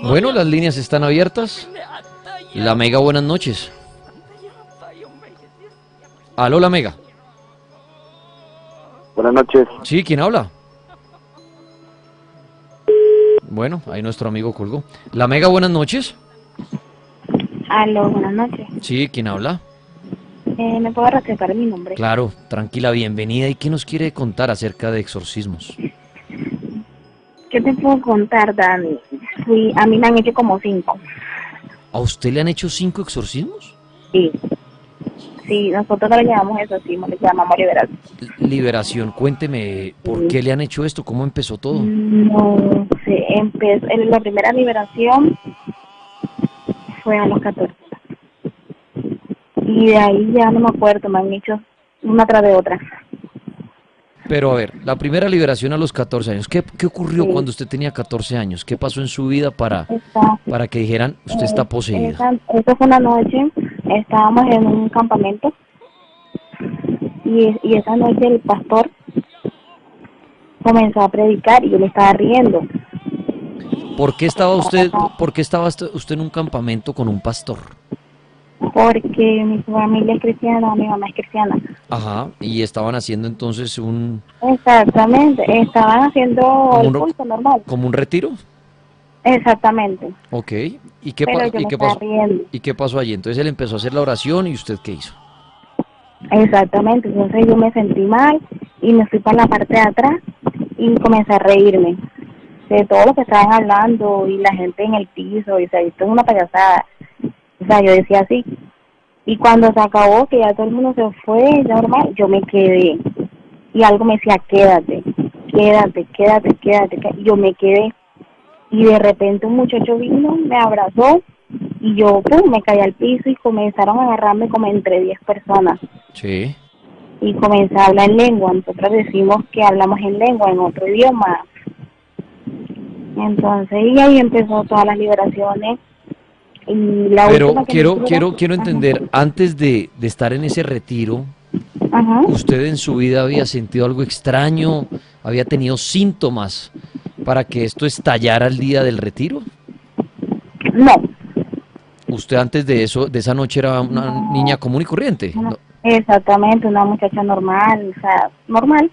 Bueno, las líneas están abiertas. La Mega, buenas noches. Aló, La Mega. Buenas noches. Sí, ¿quién habla? Bueno, ahí nuestro amigo colgó. La Mega, buenas noches. Aló, buenas noches. Sí, ¿quién habla? ¿Me puedo respetar mi nombre? Claro, tranquila, bienvenida. ¿Y qué nos quiere contar acerca de exorcismos? ¿Qué te puedo contar, Dani? A mí me han hecho como 5. ¿A usted le han hecho 5 exorcismos? Sí, sí, nosotros no le llamamos exorcismo, le llamamos liberación. Liberación, cuénteme, ¿por qué le han hecho esto? ¿Cómo empezó todo? No sé, la primera liberación fue a los 14. Y de ahí ya no me acuerdo, me han hecho una tras de otra. Pero a ver, la primera liberación a los 14 años. ¿Qué ocurrió Sí. cuando usted tenía 14 años? ¿Qué pasó en su vida Esta, para que dijeran, usted está poseída? esa fue una noche, estábamos en un campamento y esa noche el pastor comenzó a predicar y yo me estaba riendo. ¿Por qué estaba usted en un campamento con un pastor? Porque mi familia es cristiana, mi mamá es cristiana. Ajá, y estaban haciendo entonces Exactamente, estaban haciendo como el culto normal. como un retiro. Exactamente, Ok, pero yo me estaba riendo. ¿y qué pasó allí? Entonces él empezó a hacer la oración y ¿usted qué hizo? Exactamente, entonces yo me sentí mal y me fui para la parte de atrás y comencé a reírme de todo lo que estaban hablando y la gente en el piso, y o sea, esto es una payasada. O sea, yo decía así. Y cuando se acabó, que ya todo el mundo se fue, normal, yo me quedé. Y algo me decía, quédate, quédate, quédate, quédate. Y yo me quedé. Y de repente un muchacho vino, me abrazó, y yo, pum, me caí al piso y comenzaron a agarrarme como entre 10 personas. Sí. Y comencé a hablar en lengua. Nosotros decimos que hablamos en lengua, en otro idioma. Entonces, y ahí empezó todas las liberaciones. Y la Pero última que me hicieron, quiero entender, antes de estar en ese retiro, ajá, ¿usted en su vida había sentido algo extraño? ¿Había tenido síntomas para que esto estallara el día del retiro? no, ¿Usted antes de eso, de esa noche era una niña no, común y corriente? no, exactamente, una muchacha normal, o sea, normal.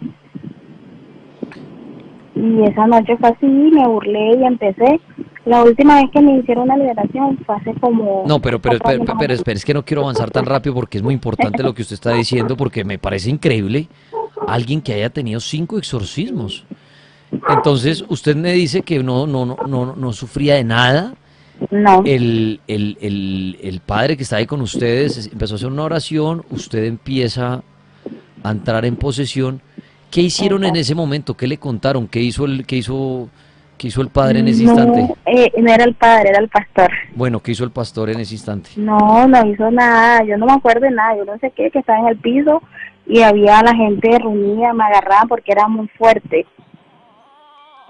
Y esa noche fue así, me burlé y empecé. La última vez que me hicieron una liberación fue hace como No, 4 años más o menos. es que no quiero avanzar tan rápido porque es muy importante lo que usted está diciendo, porque me parece increíble alguien que haya tenido 5 exorcismos. Entonces, usted me dice que no sufría de nada. No, El padre que está ahí con ustedes empezó a hacer una oración, usted empieza a entrar en posesión. ¿Qué hicieron en exacto. ese momento? ¿Qué le contaron? ¿Qué hizo el padre en ese instante? No, no era el padre, era el pastor. Bueno, ¿qué hizo el pastor en ese instante? No, no hizo nada, yo no me acuerdo de nada, yo no sé qué, que estaba en el piso y había la gente reunida, me agarraban porque era muy fuerte.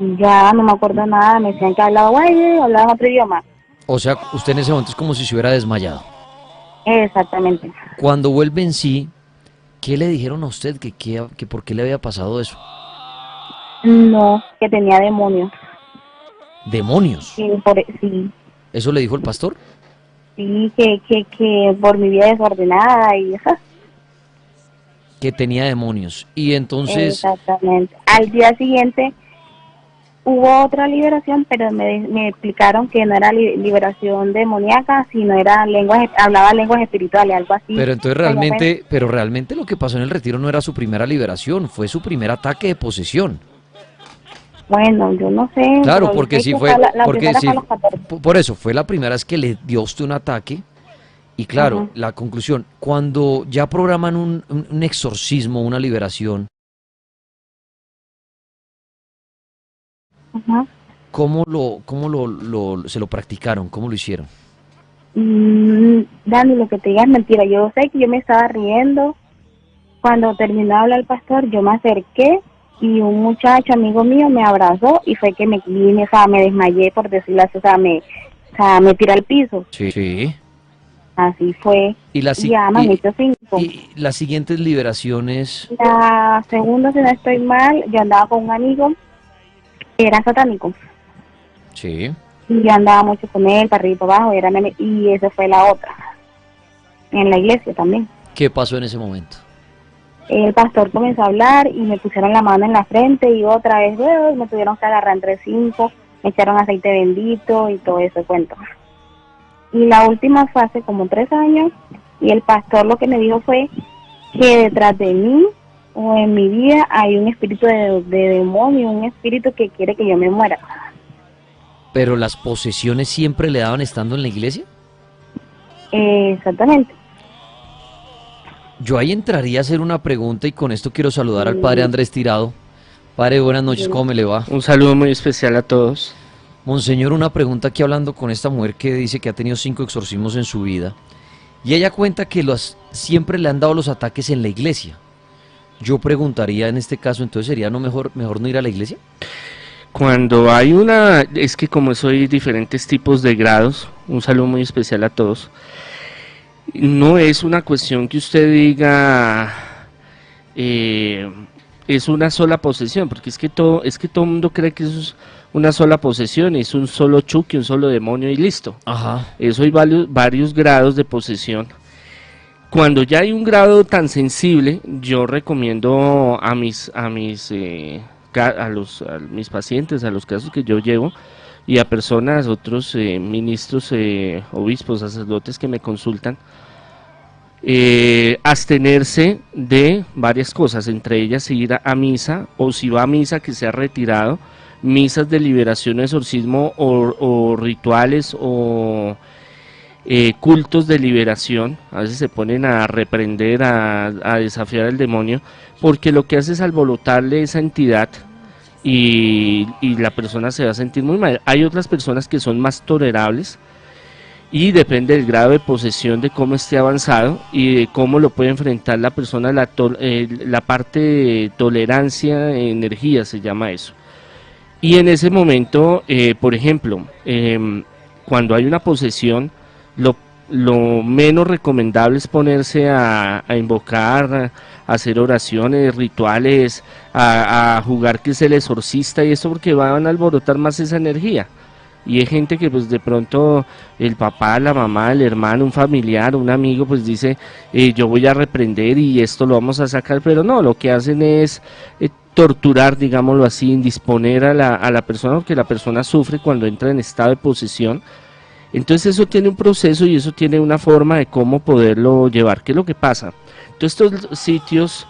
Y ya no me acuerdo nada, me decían que hablaba guay, hablaba otro idioma. O sea, usted en ese momento es como si se hubiera desmayado. Exactamente. Cuando vuelve en sí, ¿qué le dijeron a usted que por qué le había pasado eso? No, que tenía demonios. Demonios. Sí, ¿Eso le dijo el pastor? sí, que por mi vida desordenada y eso. Que tenía demonios. Y entonces, Exactamente. Al día siguiente hubo otra liberación, pero me explicaron que no era liberación demoníaca, sino era hablaba lenguas espirituales, algo así. pero entonces Se llama. pero realmente lo que pasó en el retiro no era su primera liberación, fue su primer ataque de posesión. Bueno, yo no sé, Claro, pero yo porque sé sí que fue, la porque primera fue a sí, los 14. por eso fue la primera vez que le dio a usted un ataque. Y claro, Ajá, la conclusión, cuando ya programan un exorcismo, una liberación, ajá. se lo practicaron? ¿Cómo lo hicieron? Dani, lo que te diga es mentira. Yo sé que yo me estaba riendo. Cuando terminó de hablar el pastor, yo me acerqué y un muchacho, amigo mío, me abrazó y fue que o sea, me desmayé, por decirlo así, o sea, me tiré al piso. Sí. Sí. Así fue. Y las, Y si- ya me han hecho 5. y las siguientes liberaciones, La segunda, si no estoy mal, yo andaba con un amigo que era satánico. sí. y yo andaba mucho con él, para arriba y para abajo, y esa fue la otra, en la iglesia también. ¿Qué pasó en ese momento? El pastor comenzó a hablar y me pusieron la mano en la frente y otra vez, me tuvieron que agarrar entre 5, me echaron aceite bendito y todo ese cuento. Y la última fue hace como 3 años y el pastor lo que me dijo fue que detrás de mí o en mi vida hay un espíritu de demonio, un espíritu que quiere que yo me muera. ¿Pero las posesiones siempre le daban estando en la iglesia? Exactamente. Yo ahí entraría a hacer una pregunta y con esto quiero saludar al padre Andrés Tirado. Padre, buenas noches, ¿cómo me le va? Un saludo muy especial a todos. Monseñor, una pregunta aquí hablando con esta mujer que dice que ha tenido 5 exorcismos en su vida. Y ella cuenta que siempre le han dado los ataques en la iglesia. Yo preguntaría en este caso, entonces sería mejor no ir a la iglesia. Cuando es que como soy diferentes tipos de grados, un saludo muy especial a todos. No es una cuestión que usted diga es una sola posesión, porque es que todo el mundo cree que eso es una sola posesión, es un solo chuki, un solo demonio y listo. Ajá. Eso hay varios grados de posesión. Cuando ya hay un grado tan sensible, yo recomiendo a mis pacientes, a los casos que yo llevo, y a personas, otros ministros, obispos, sacerdotes que me consultan, abstenerse de varias cosas, entre ellas ir a misa, o si va a misa que sea retirado, misas de liberación o exorcismo o rituales o cultos de liberación. A veces se ponen a reprender, a desafiar al demonio, porque lo que hace es alborotarle esa entidad y la persona se va a sentir muy mal. Hay otras personas que son más tolerables y depende del grado de posesión, de cómo esté avanzado y de cómo lo puede enfrentar la persona, la parte de tolerancia, energía se llama eso. Y en ese momento, por ejemplo, cuando hay una posesión, lo menos recomendable es ponerse a invocar, a hacer oraciones, rituales, a jugar que es el exorcista y esto, porque van a alborotar más esa energía. Y hay gente que pues de pronto el papá, la mamá, el hermano, un familiar, un amigo pues dice yo voy a reprender y esto lo vamos a sacar, pero no, lo que hacen es torturar, digámoslo así, indisponer a la persona, porque la persona sufre cuando entra en estado de posesión. Entonces eso tiene un proceso y eso tiene una forma de cómo poderlo llevar. ¿Qué es lo que pasa? Entonces estos sitios,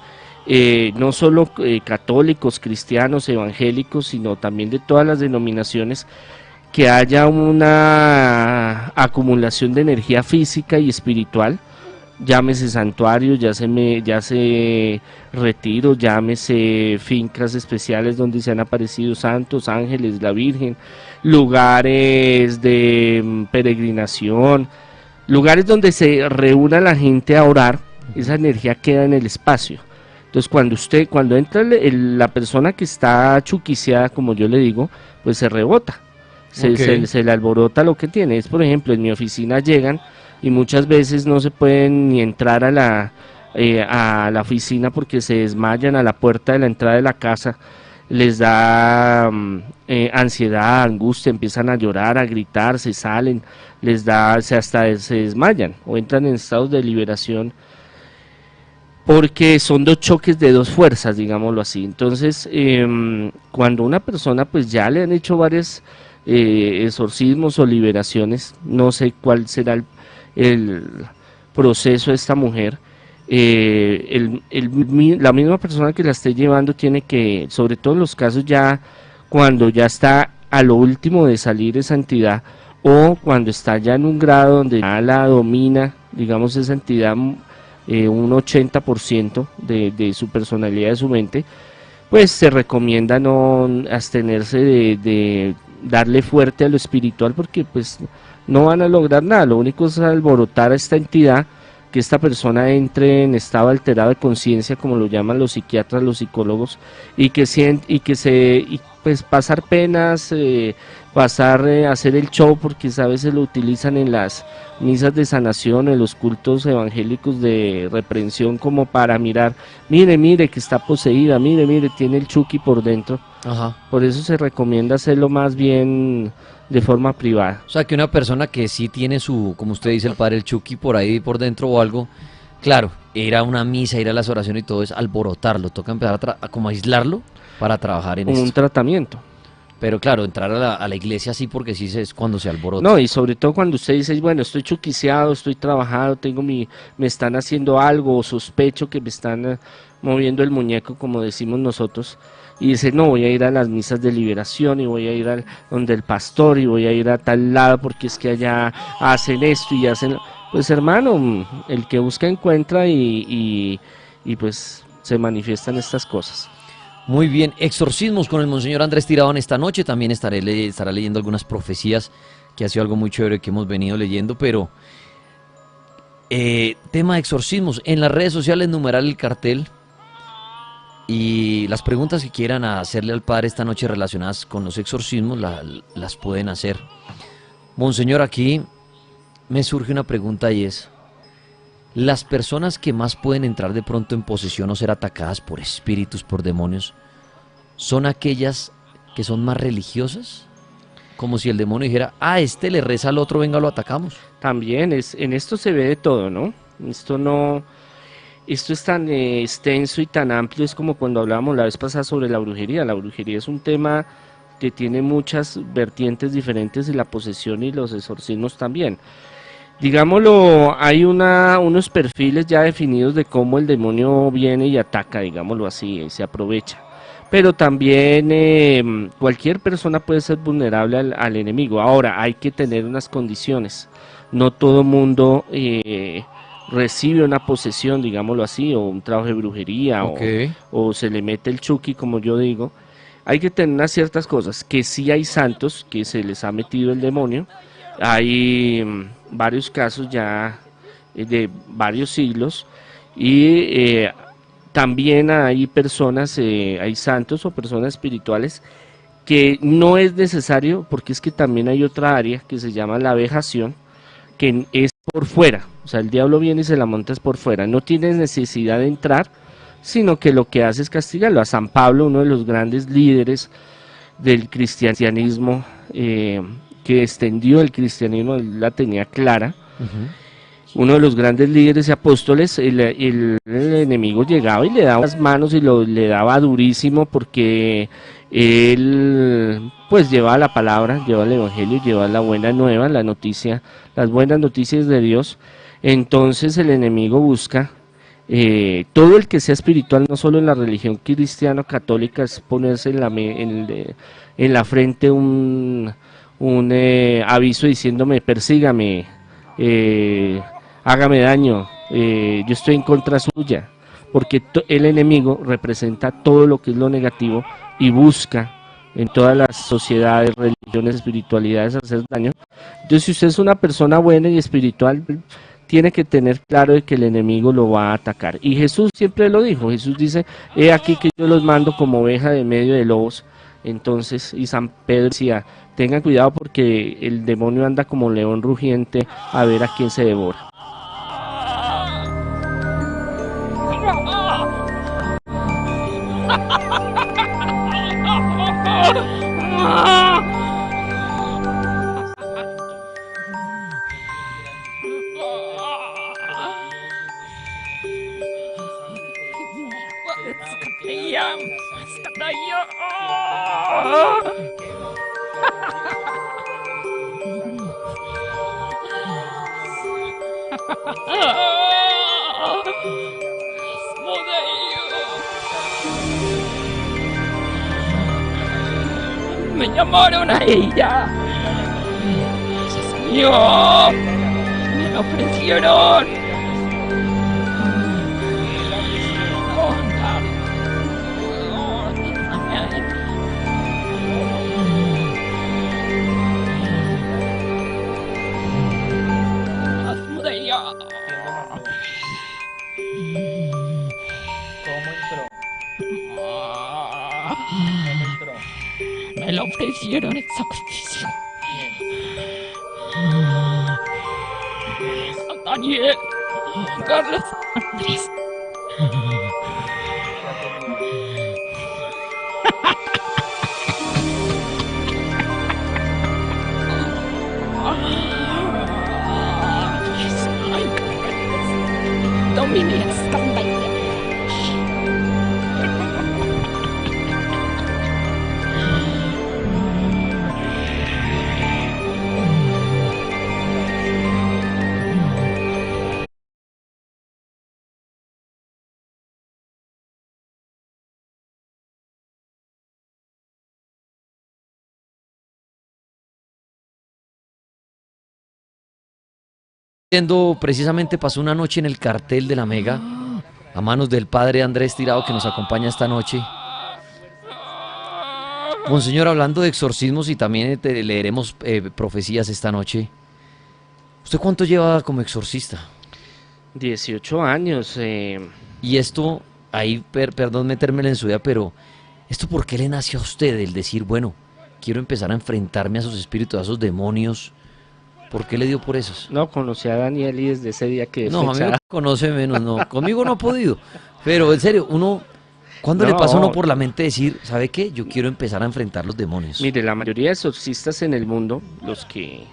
no solo católicos, cristianos, evangélicos, sino también de todas las denominaciones, que haya una acumulación de energía física y espiritual, llámese santuario, llámese retiro, llámese fincas especiales donde se han aparecido santos, ángeles, la Virgen, lugares de peregrinación, lugares donde se reúna la gente a orar, esa energía queda en el espacio. Entonces cuando entra la persona que está chuquiciada, como yo le digo, pues se rebota. Se le alborota lo que tiene. Es, por ejemplo, en mi oficina llegan y muchas veces no se pueden ni entrar a la oficina porque se desmayan a la puerta de la entrada de la casa, les da ansiedad, angustia, empiezan a llorar, a gritar, se salen, hasta se desmayan o entran en estados de liberación, porque son dos choques de dos fuerzas, digámoslo así. Entonces, cuando una persona pues ya le han hecho varias exorcismos o liberaciones, no sé cuál será el proceso de esta mujer, la misma persona que la esté llevando tiene que, sobre todo en los casos ya cuando ya está a lo último de salir esa entidad, o cuando está ya en un grado donde ya la domina, digamos, esa entidad, un 80% de su personalidad, de su mente, pues se recomienda no abstenerse de darle fuerte a lo espiritual, porque pues no van a lograr nada. Lo único es alborotar a esta entidad, que esta persona entre en estado alterado de conciencia, como lo llaman los psiquiatras, los psicólogos, y pues pasar penas, hacer el show, porque a veces lo utilizan en las misas de sanación, en los cultos evangélicos de reprensión, como para mirar, mire que está poseída, mire, tiene el chuki por dentro. Ajá. Por eso se recomienda hacerlo más bien de forma privada. O sea, que una persona que sí tiene su, como usted dice, el padre, el Chucky por ahí por dentro o algo, claro, ir a una misa, ir a las oraciones y todo es alborotarlo, toca empezar a como aislarlo para trabajar en Como un esto. tratamiento. Pero claro, entrar a la iglesia sí porque sí es cuando se alborota. No, y sobre todo cuando usted dice, bueno, estoy chuquiciado, estoy trabajado, me están haciendo algo, o sospecho que me están moviendo el muñeco, como decimos nosotros, y dice, no, voy a ir a las misas de liberación y voy a ir donde el pastor y voy a ir a tal lado porque es que allá hacen esto y hacen... Pues hermano, el que busca encuentra y pues se manifiestan estas cosas. Muy bien, exorcismos con el Monseñor Andrés Tirado en esta noche. También estará leyendo algunas profecías, que ha sido algo muy chévere que hemos venido leyendo. Pero tema de exorcismos, en las redes sociales numeral el cartel. Y las preguntas que quieran hacerle al Padre esta noche relacionadas con los exorcismos las pueden hacer. Monseñor, aquí me surge una pregunta y es, las personas que más pueden entrar de pronto en posesión o ser atacadas por espíritus, por demonios, ¿son aquellas que son más religiosas? Como si el demonio dijera, este le reza al otro, venga, lo atacamos. También en esto se ve de todo, ¿no? Esto es tan extenso y tan amplio, es como cuando hablábamos la vez pasada sobre la brujería. La brujería es un tema que tiene muchas vertientes diferentes y la posesión y los exorcismos también. Digámoslo, hay unos perfiles ya definidos de cómo el demonio viene y ataca, digámoslo así, y se aprovecha. Pero también cualquier persona puede ser vulnerable al enemigo. Ahora, hay que tener unas condiciones. No todo mundo recibe una posesión, digámoslo así, o un trabajo de brujería, Ok. o se le mete el chuki, como yo digo. Hay que tener unas ciertas cosas, que sí hay santos que se les ha metido el demonio. Hay varios casos ya de varios siglos y también hay personas, hay santos o personas espirituales que no es necesario, porque es que también hay otra área que se llama la vejación, que es por fuera, o sea, el diablo viene y se la monta es por fuera, no tienes necesidad de entrar, sino que lo que hace es castigarlo. A San Pablo, uno de los grandes líderes del cristianismo, que extendió el cristianismo, él la tenía clara, uno de los grandes líderes y apóstoles, el enemigo llegaba y le daba las manos y le daba durísimo porque él pues llevaba la palabra, llevaba el evangelio, llevaba la buena nueva, la noticia, las buenas noticias de Dios. Entonces el enemigo busca todo el que sea espiritual, no solo en la religión cristiana católica, es ponerse en la frente un aviso diciéndome, persígame, hágame daño, yo estoy en contra suya, porque el enemigo representa todo lo que es lo negativo y busca en todas las sociedades, religiones, espiritualidades hacer daño. Entonces, si usted es una persona buena y espiritual, tiene que tener claro de que el enemigo lo va a atacar. Y Jesús siempre lo dijo, Jesús dice, he aquí que yo los mando como oveja de medio de lobos. Entonces, y San Pedro decía, tengan cuidado porque el demonio anda como león rugiente a ver a quién se devora. Me llamaron a ella. Se salió. Me la ofrecieron. Me la ofrecieron en sacrificio. Daniel, Carlos, Andrés. Viendo, precisamente pasó una noche en el cartel de la Mega, a manos del padre Andrés Tirado, que nos acompaña esta noche. Monseñor, hablando de exorcismos y también leeremos profecías esta noche. ¿Usted cuánto lleva como exorcista? 18 años. Y esto, ahí, perdón metérmela en su vida, pero ¿esto por qué le nació a usted el decir, bueno, quiero empezar a enfrentarme a esos espíritus, a esos demonios? ¿Por qué le dio por esos? No, conocí a Daniel y desde ese día que No, a mí me conoce menos, no. Conmigo no ha podido. Pero en serio, ¿cuándo le pasa a uno por la mente decir, ¿sabe qué? Yo quiero empezar a enfrentar los demonios. Mire, la mayoría de exorcistas en el mundo, los que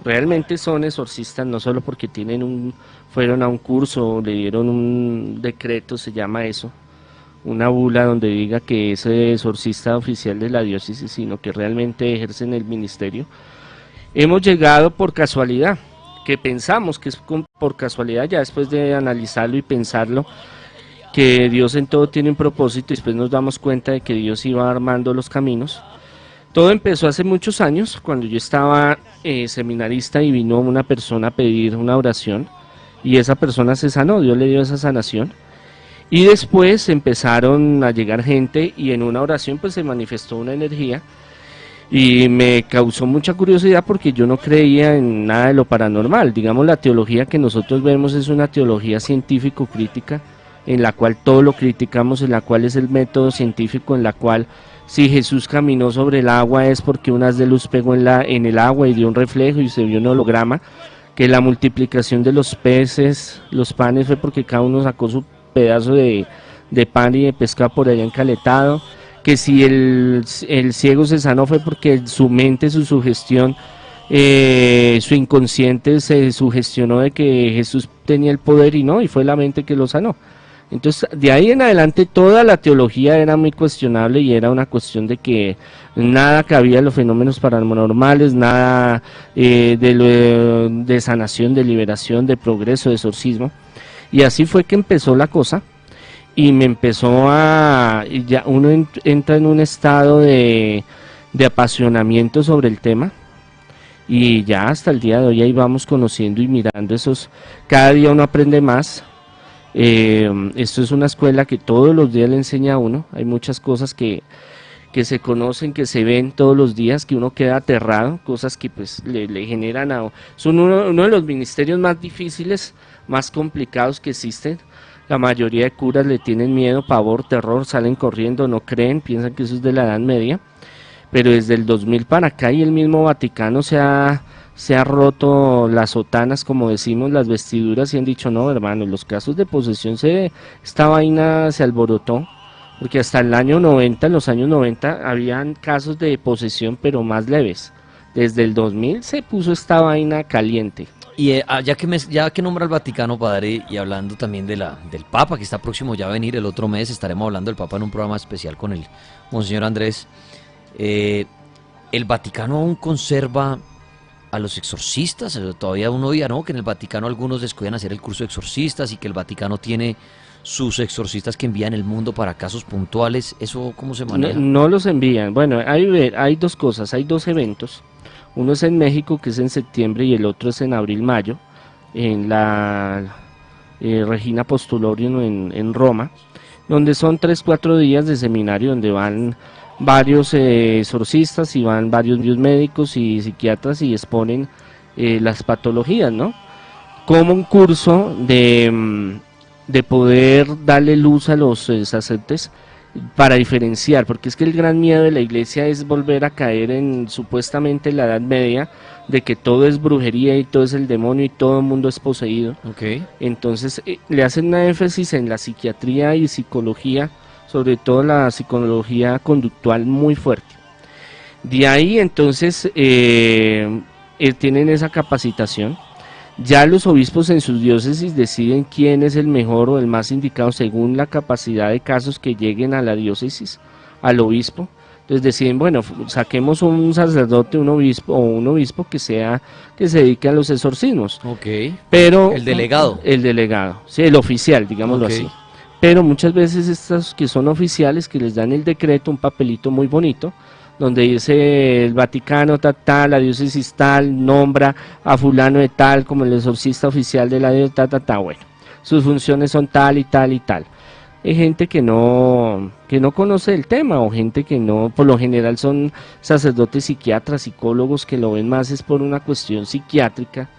realmente son exorcistas, no solo porque fueron a un curso, le dieron un decreto, se llama eso, una bula donde diga que es exorcista oficial de la diócesis, sino que realmente ejercen el ministerio. Hemos llegado por casualidad, que pensamos que es por casualidad, ya después de analizarlo y pensarlo, que Dios en todo tiene un propósito, y después nos damos cuenta de que Dios iba armando los caminos. Todo empezó hace muchos años, cuando yo estaba seminarista y vino una persona a pedir una oración, y esa persona se sanó, Dios le dio esa sanación. Y después empezaron a llegar gente, y en una oración pues se manifestó una energía, y me causó mucha curiosidad porque yo no creía en nada de lo paranormal. Digamos, la teología que nosotros vemos es una teología científico-crítica, en la cual todo lo criticamos, en la cual es el método científico, en la cual si Jesús caminó sobre el agua es porque un haz de luz pegó en el agua y dio un reflejo y se vio un holograma, que la multiplicación de los peces, los panes, fue porque cada uno sacó su pedazo de pan y de pescado por allá encaletado, que si el ciego se sanó fue porque su mente, su sugestión, su inconsciente se sugestionó de que Jesús tenía el poder y fue la mente que lo sanó. Entonces, de ahí en adelante toda la teología era muy cuestionable y era una cuestión de que nada cabía en los fenómenos paranormales, nada de sanación, de liberación, de progreso, de exorcismo. Y así fue que empezó la cosa. Y me empezó ya uno entra en un estado de apasionamiento sobre el tema, y ya hasta el día de hoy ahí vamos conociendo y mirando cada día uno aprende más. Esto es una escuela que todos los días le enseña a uno, hay muchas cosas que se conocen, que se ven todos los días, que uno queda aterrado, cosas que pues le generan son uno de los ministerios más difíciles, más complicados que existen. La mayoría de curas le tienen miedo, pavor, terror, salen corriendo, no creen, piensan que eso es de la Edad Media, pero desde el 2000 para acá y el mismo Vaticano se ha roto las sotanas, como decimos, las vestiduras, y han dicho, no hermano, los casos de posesión, esta vaina se alborotó, porque hasta el año 90, en los años 90, habían casos de posesión, pero más leves. Desde el 2000 se puso esta vaina caliente. Y ya que nombra el Vaticano, padre, y hablando también del Papa, que está próximo ya a venir el otro mes, estaremos hablando del Papa en un programa especial con el Monseñor Andrés. ¿El Vaticano aún conserva a los exorcistas? Todavía uno oía, ¿no?, que en el Vaticano algunos descuidan hacer el curso de exorcistas y que el Vaticano tiene sus exorcistas que envían el mundo para casos puntuales. ¿Eso cómo se maneja? No los envían. Bueno, hay dos cosas, hay dos eventos. Uno es en México, que es en septiembre, y el otro es en abril-mayo, en la Regina Apostolorum en Roma, donde son 3-4 días de seminario, donde van varios exorcistas y van varios médicos y psiquiatras y exponen las patologías, ¿no? Como un curso de poder darle luz a los sacerdotes para diferenciar, porque es que el gran miedo de la iglesia es volver a caer en supuestamente la Edad Media, de que todo es brujería y todo es el demonio y todo el mundo es poseído. Okay. Entonces le hacen una énfasis en la psiquiatría y psicología, sobre todo la psicología conductual, muy fuerte. De ahí entonces tienen esa capacitación. Ya los obispos en sus diócesis deciden quién es el mejor o el más indicado según la capacidad de casos que lleguen a la diócesis, al obispo. Entonces deciden, bueno, saquemos un sacerdote, un obispo que se dedique a los exorcismos. Okay. Pero el delegado. El delegado, sí, el oficial, digámoslo así. Pero muchas veces estos que son oficiales, que les dan el decreto, un papelito muy bonito, donde dice el Vaticano tal, la diócesis tal, nombra a fulano de tal como el exorcista oficial de la diócesis tal, bueno, sus funciones son tal y tal y tal. Hay gente que no conoce el tema, o gente que no, por lo general son sacerdotes psiquiatras, psicólogos, que lo ven más es por una cuestión psiquiátrica.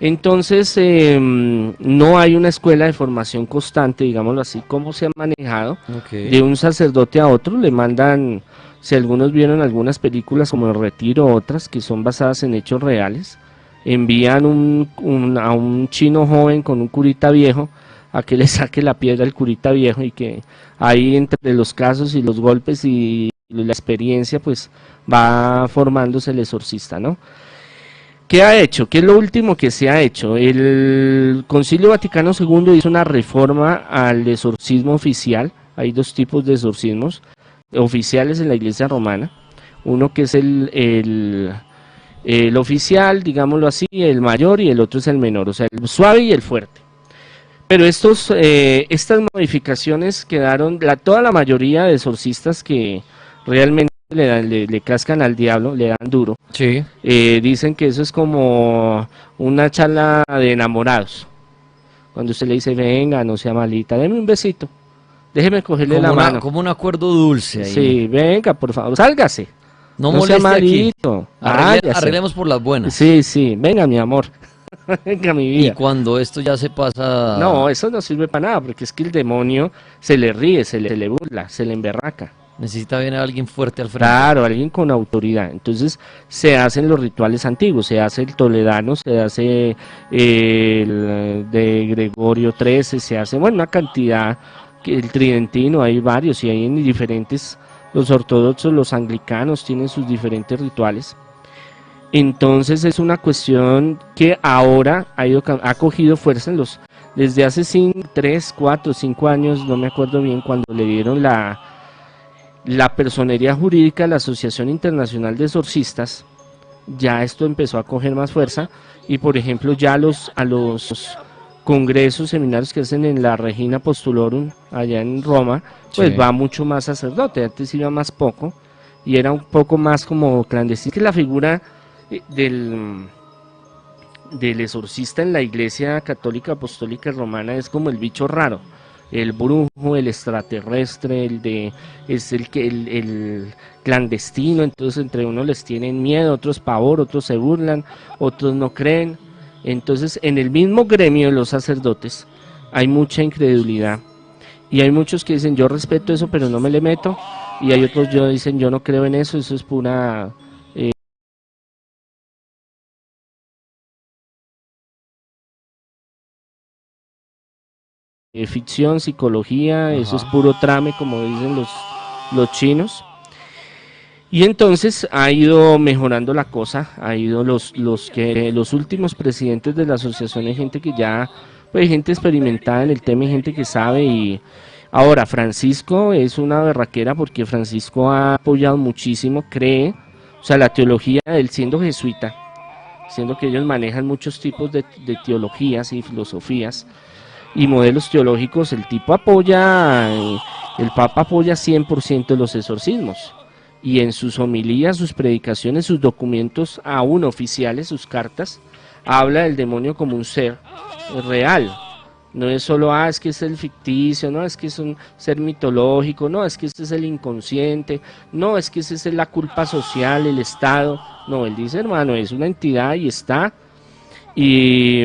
Entonces, no hay una escuela de formación constante, digámoslo así, como se ha manejado. De un sacerdote a otro, le mandan, si algunos vieron algunas películas como El Retiro, otras que son basadas en hechos reales, envían a un chino joven con un curita viejo, a que le saque la piedra al curita viejo, y que ahí entre los casos y los golpes y la experiencia pues va formándose el exorcista, ¿no? ¿Qué ha hecho? ¿Qué es lo último que se ha hecho? El Concilio Vaticano II hizo una reforma al exorcismo oficial. Hay dos tipos de exorcismos oficiales en la Iglesia Romana. Uno que es el oficial, digámoslo así, el mayor, y el otro es el menor, o sea, el suave y el fuerte. Pero estas modificaciones quedaron, toda la mayoría de exorcistas que realmente le cascan al diablo, le dan duro, Sí. dicen que eso es como una charla de enamorados. Cuando usted le dice, venga, no sea malita, deme un besito, déjeme cogerle la mano. Como un acuerdo dulce ahí. Sí, venga, por favor, sálgase. No sea moleste aquí. malito. Arreglemos por las buenas. Sí, sí, venga, mi amor. Venga, mi vida. Y cuando esto ya se pasa... No, eso no sirve para nada, porque es que el demonio se le ríe, se le burla, se le emberraca. Necesita venir alguien fuerte al frente. Claro, alguien con autoridad. Entonces se hacen los rituales antiguos, se hace el toledano, se hace el de Gregorio XIII, se hace, bueno, una cantidad, el tridentino, hay varios, y hay en diferentes, los ortodoxos, los anglicanos tienen sus diferentes rituales. Entonces es una cuestión que ahora ha cogido fuerza desde hace 3, 4, 5 años, no me acuerdo bien, cuando le dieron la personería jurídica a la Asociación Internacional de Exorcistas, ya esto empezó a coger más fuerza, y por ejemplo ya a los congresos, seminarios que hacen en la Regina Apostolorum, allá en Roma, pues Sí. va mucho más sacerdote. Antes iba más poco, y era un poco más como clandestino, que la figura del exorcista en la Iglesia Católica Apostólica Romana es como el bicho raro, el brujo, el extraterrestre, el clandestino. Entonces entre unos les tienen miedo, otros pavor, otros se burlan, otros no creen. Entonces en el mismo gremio de los sacerdotes hay mucha incredulidad, y hay muchos que dicen, yo respeto eso pero no me le meto, y hay otros que dicen, yo no creo en eso es pura ficción, psicología, eso es puro trame, como dicen los chinos. Y entonces ha ido mejorando la cosa, ha ido los últimos presidentes de la asociación, hay gente que ya, pues gente experimentada en el tema, y gente que sabe. Y ahora Francisco es una berraquera, porque Francisco ha apoyado muchísimo, cree, o sea, la teología del, siendo jesuita, siendo que ellos manejan muchos tipos de teologías y filosofías y modelos teológicos, el tipo apoya, el Papa apoya 100% los exorcismos, y en sus homilías, sus predicaciones, sus documentos aún oficiales, sus cartas, habla del demonio como un ser real. No es solo, es que es el ficticio, no, es que es un ser mitológico, no, es que este es el inconsciente, no, es que esa es la culpa social, el Estado. No, él dice, hermano, es una entidad y está. Y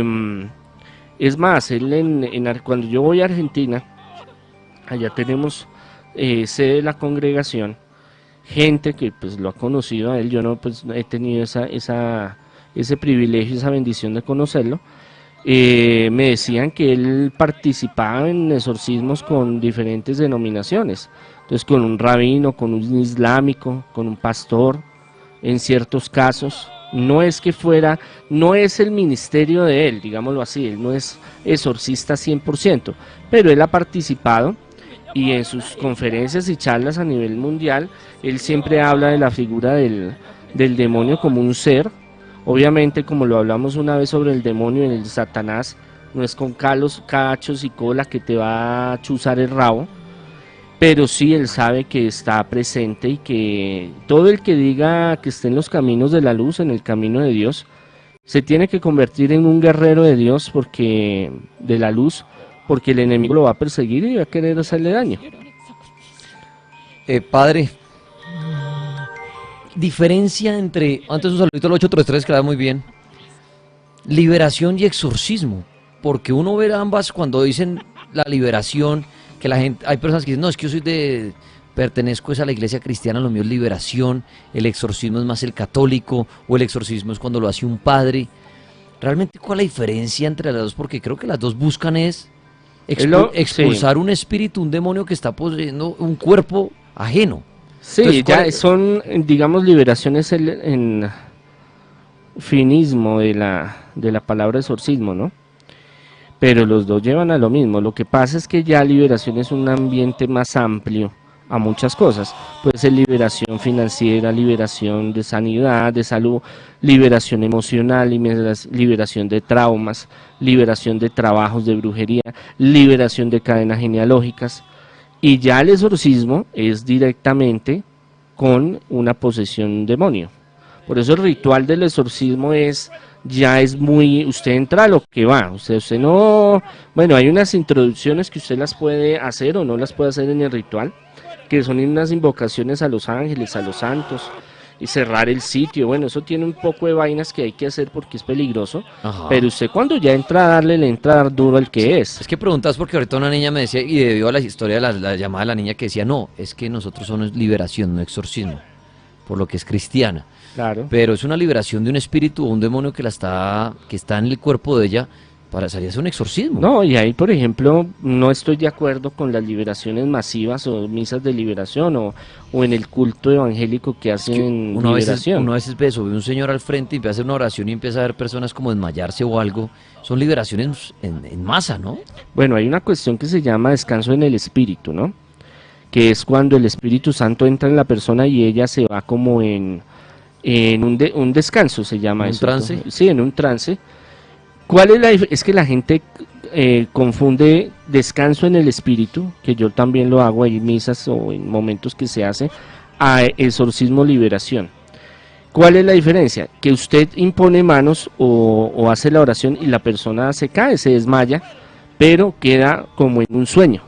es más, él cuando yo voy a Argentina, allá tenemos sede de la congregación, gente que pues lo ha conocido a él. Yo no, pues he tenido ese privilegio, esa bendición de conocerlo. Me decían que él participaba en exorcismos con diferentes denominaciones, entonces con un rabino, con un islámico, con un pastor, en ciertos casos. No es que fuera, no es el ministerio de él, digámoslo así, él no es exorcista 100%, pero él ha participado, y en sus conferencias y charlas a nivel mundial, él siempre habla de la figura del demonio como un ser. Obviamente, como lo hablamos una vez sobre el demonio y el Satanás, no es con calos, cachos y cola que te va a chuzar el rabo. pero sí él sabe que está presente y que todo el que diga que esté en los caminos de la luz, en el camino de Dios, se tiene que convertir en un guerrero de Dios, porque de la luz, porque el enemigo lo va a perseguir y va a querer hacerle daño. Padre, diferencia entre, antes un saludito al 833 que le da muy bien, liberación y exorcismo, porque uno ve ambas cuando dicen la liberación, que la gente, hay personas que dicen, no, es que yo pertenezco a la iglesia cristiana, lo mío es liberación, el exorcismo es más el católico, o el exorcismo es cuando lo hace un padre. Realmente, ¿cuál es la diferencia entre las dos? Porque creo que las dos buscan expulsar un espíritu, un demonio que está poseyendo un cuerpo ajeno. Sí, Entonces, ya son, digamos, liberaciones en finismo de la palabra exorcismo, ¿no? Pero los dos llevan a lo mismo. Lo que pasa es que ya liberación es un ambiente más amplio a muchas cosas. Puede ser liberación financiera, liberación de sanidad, de salud, liberación emocional, liberación de traumas, liberación de trabajos de brujería, liberación de cadenas genealógicas. Y ya el exorcismo es directamente con una posesión demonio. Por eso el ritual del exorcismo ya es muy, usted entra a lo que va, usted no, bueno, hay unas introducciones que usted las puede hacer o no las puede hacer en el ritual, que son unas invocaciones a los ángeles, a los santos, y cerrar el sitio. Bueno, eso tiene un poco de vainas que hay que hacer porque es peligroso. Ajá. Pero usted cuando ya entra a darle, le entra a dar duro al que es. Es que preguntas porque ahorita una niña me decía, y debido a la historia de la llamada de la niña que decía, no, es que nosotros somos liberación, no exorcismo, por lo que es cristiana. Claro. Pero es una liberación de un espíritu o un demonio que está en el cuerpo de ella para salir a hacer un exorcismo. No, y ahí, por ejemplo, no estoy de acuerdo con las liberaciones masivas o misas de liberación o en el culto evangélico que hacen liberación. Uno a veces ve eso, ve un señor al frente y empieza a hacer una oración y empieza a ver personas como desmayarse o algo. Son liberaciones en masa, ¿no? Bueno, hay una cuestión que se llama descanso en el espíritu, ¿no? Que es cuando el Espíritu Santo entra en la persona y ella se va como en un descanso, se llama ¿Un eso. trance? Sí, en un trance. ¿Cuál es la diferencia? Es que la gente confunde descanso en el espíritu, que yo también lo hago en misas o en momentos que se hace, a exorcismo liberación. ¿Cuál es la diferencia? Que usted impone manos o hace la oración y la persona se cae, se desmaya, pero queda como en un sueño.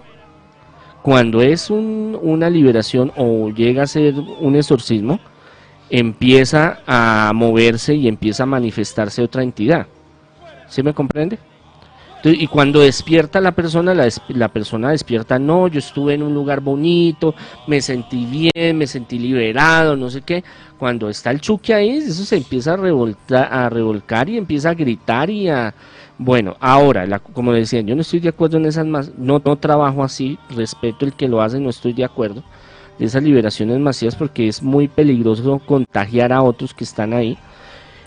Cuando es una liberación o llega a ser un exorcismo, empieza a moverse y empieza a manifestarse otra entidad. ¿Sí me comprende? Entonces, y cuando despierta la persona, la persona despierta, no, yo estuve en un lugar bonito, me sentí bien, me sentí liberado, no sé qué. Cuando está el Chucky ahí, eso se empieza a revolcar y empieza a gritar y a... Bueno, ahora, como decían, yo no estoy de acuerdo en esas no trabajo así, respeto el que lo hace, no estoy de acuerdo de esas liberaciones masivas porque es muy peligroso contagiar a otros que están ahí.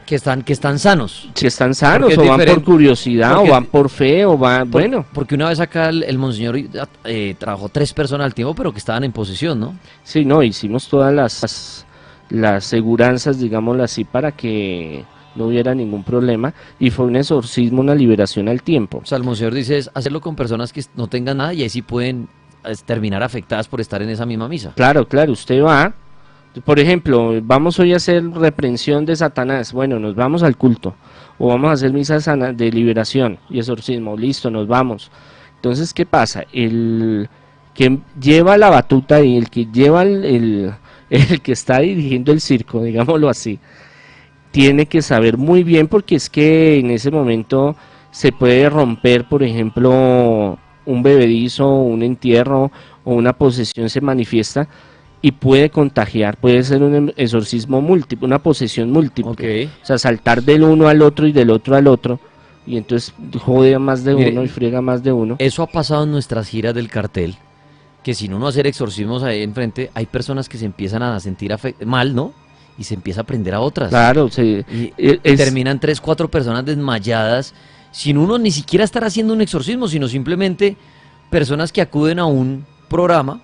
Que están sanos. Si están sanos, o van por curiosidad, o van por fe, o van, bueno. Porque una vez acá el monseñor trabajó 3 personas al tiempo, pero que estaban en posesión, ¿no? Sí, no, hicimos todas las seguranzas, digámoslo así, para que no hubiera ningún problema, y fue un exorcismo, una liberación al tiempo. O sea, el monseñor dice es hacerlo con personas que no tengan nada, y ahí sí pueden terminar afectadas por estar en esa misma misa. Claro, usted va. Por ejemplo, vamos hoy a hacer reprensión de Satanás, bueno, nos vamos al culto, o vamos a hacer misa de liberación y exorcismo, listo, nos vamos. Entonces, ¿qué pasa? El que lleva la batuta y el que lleva el que está dirigiendo el circo, digámoslo así, tiene que saber muy bien, porque es que en ese momento se puede romper, por ejemplo, un bebedizo, un entierro o una posesión se manifiesta, y puede contagiar, puede ser un exorcismo múltiple, una posesión múltiple. Okay. O sea, saltar del uno al otro y del otro al otro, y entonces jode a más de uno y friega a más de uno. Eso ha pasado en nuestras giras del cartel, que sin uno hacer exorcismos ahí enfrente, hay personas que se empiezan a sentir mal, ¿no? Y se empieza a prender a otras. Claro, sí. Y terminan 3, 4 personas desmayadas, sin uno ni siquiera estar haciendo un exorcismo, sino simplemente personas que acuden a un programa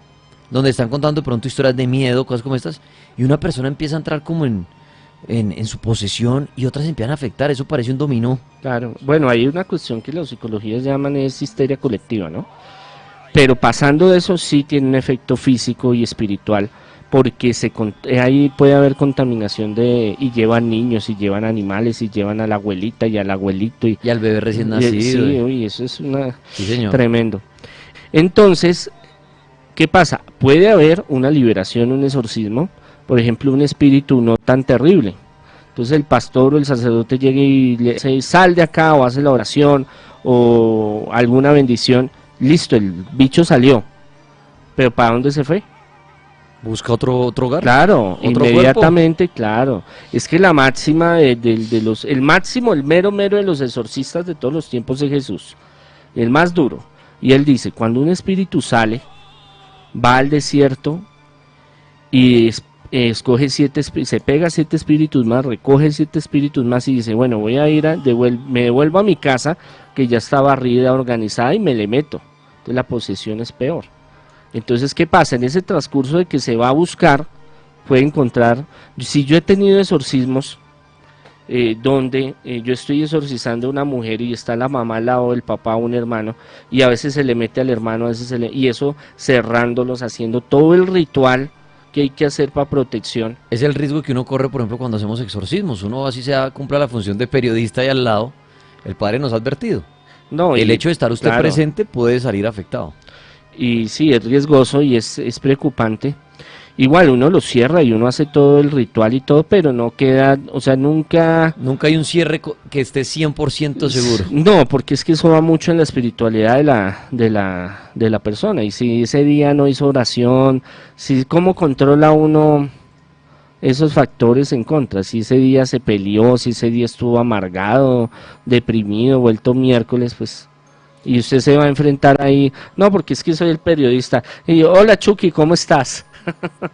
donde están contando de pronto historias de miedo, cosas como estas, y una persona empieza a entrar como en su posesión y otras se empiezan a afectar. Eso parece un dominó. Claro, bueno, hay una cuestión que los psicologías llaman es histeria colectiva, ¿no? Pero pasando de eso sí tiene un efecto físico y espiritual, porque ahí puede haber contaminación y llevan niños, y llevan animales, y llevan a la abuelita y al abuelito. Y al bebé recién nacido. Sí, uy, eso es Sí, señor. tremendo. Entonces, ¿qué pasa? Puede haber una liberación, un exorcismo, por ejemplo, un espíritu no tan terrible. Entonces el pastor o el sacerdote llega y le dice, sal de acá, o hace la oración, o alguna bendición. Listo, el bicho salió. ¿Pero para dónde se fue? Busca otro hogar. Claro, ¿Otro inmediatamente, claro. Es que la máxima el máximo, el mero de los exorcistas de todos los tiempos es Jesús, el más duro. Y él dice, cuando un espíritu sale, va al desierto y escoge se pega 7 espíritus más, recoge 7 espíritus más y dice, bueno, voy a ir me devuelvo a mi casa, que ya está barrida, organizada, y me le meto. Entonces la posesión es peor. Entonces, ¿qué pasa? En ese transcurso de que se va a buscar, puede encontrar, si yo he tenido exorcismos, donde yo estoy exorcizando a una mujer y está la mamá al lado, el papá o un hermano, y a veces se le mete al hermano, a veces y eso cerrándolos, haciendo todo el ritual que hay que hacer para protección. Es el riesgo que uno corre, por ejemplo, cuando hacemos exorcismos. Uno así sea, cumpla la función de periodista y al lado, el padre nos ha advertido. No, El hecho de estar usted claro, presente puede salir afectado. Y sí, es riesgoso y es preocupante. Igual uno lo cierra y uno hace todo el ritual y todo, pero no queda, o sea, nunca Nunca hay un cierre que esté 100% seguro. No, porque es que eso va mucho en la espiritualidad de la persona. Y si ese día no hizo oración, si cómo controla uno esos factores en contra, si ese día se peleó, si ese día estuvo amargado, deprimido, vuelto miércoles, pues, y usted se va a enfrentar ahí, no, porque es que soy el periodista, y yo, hola Chucky, ¿cómo estás?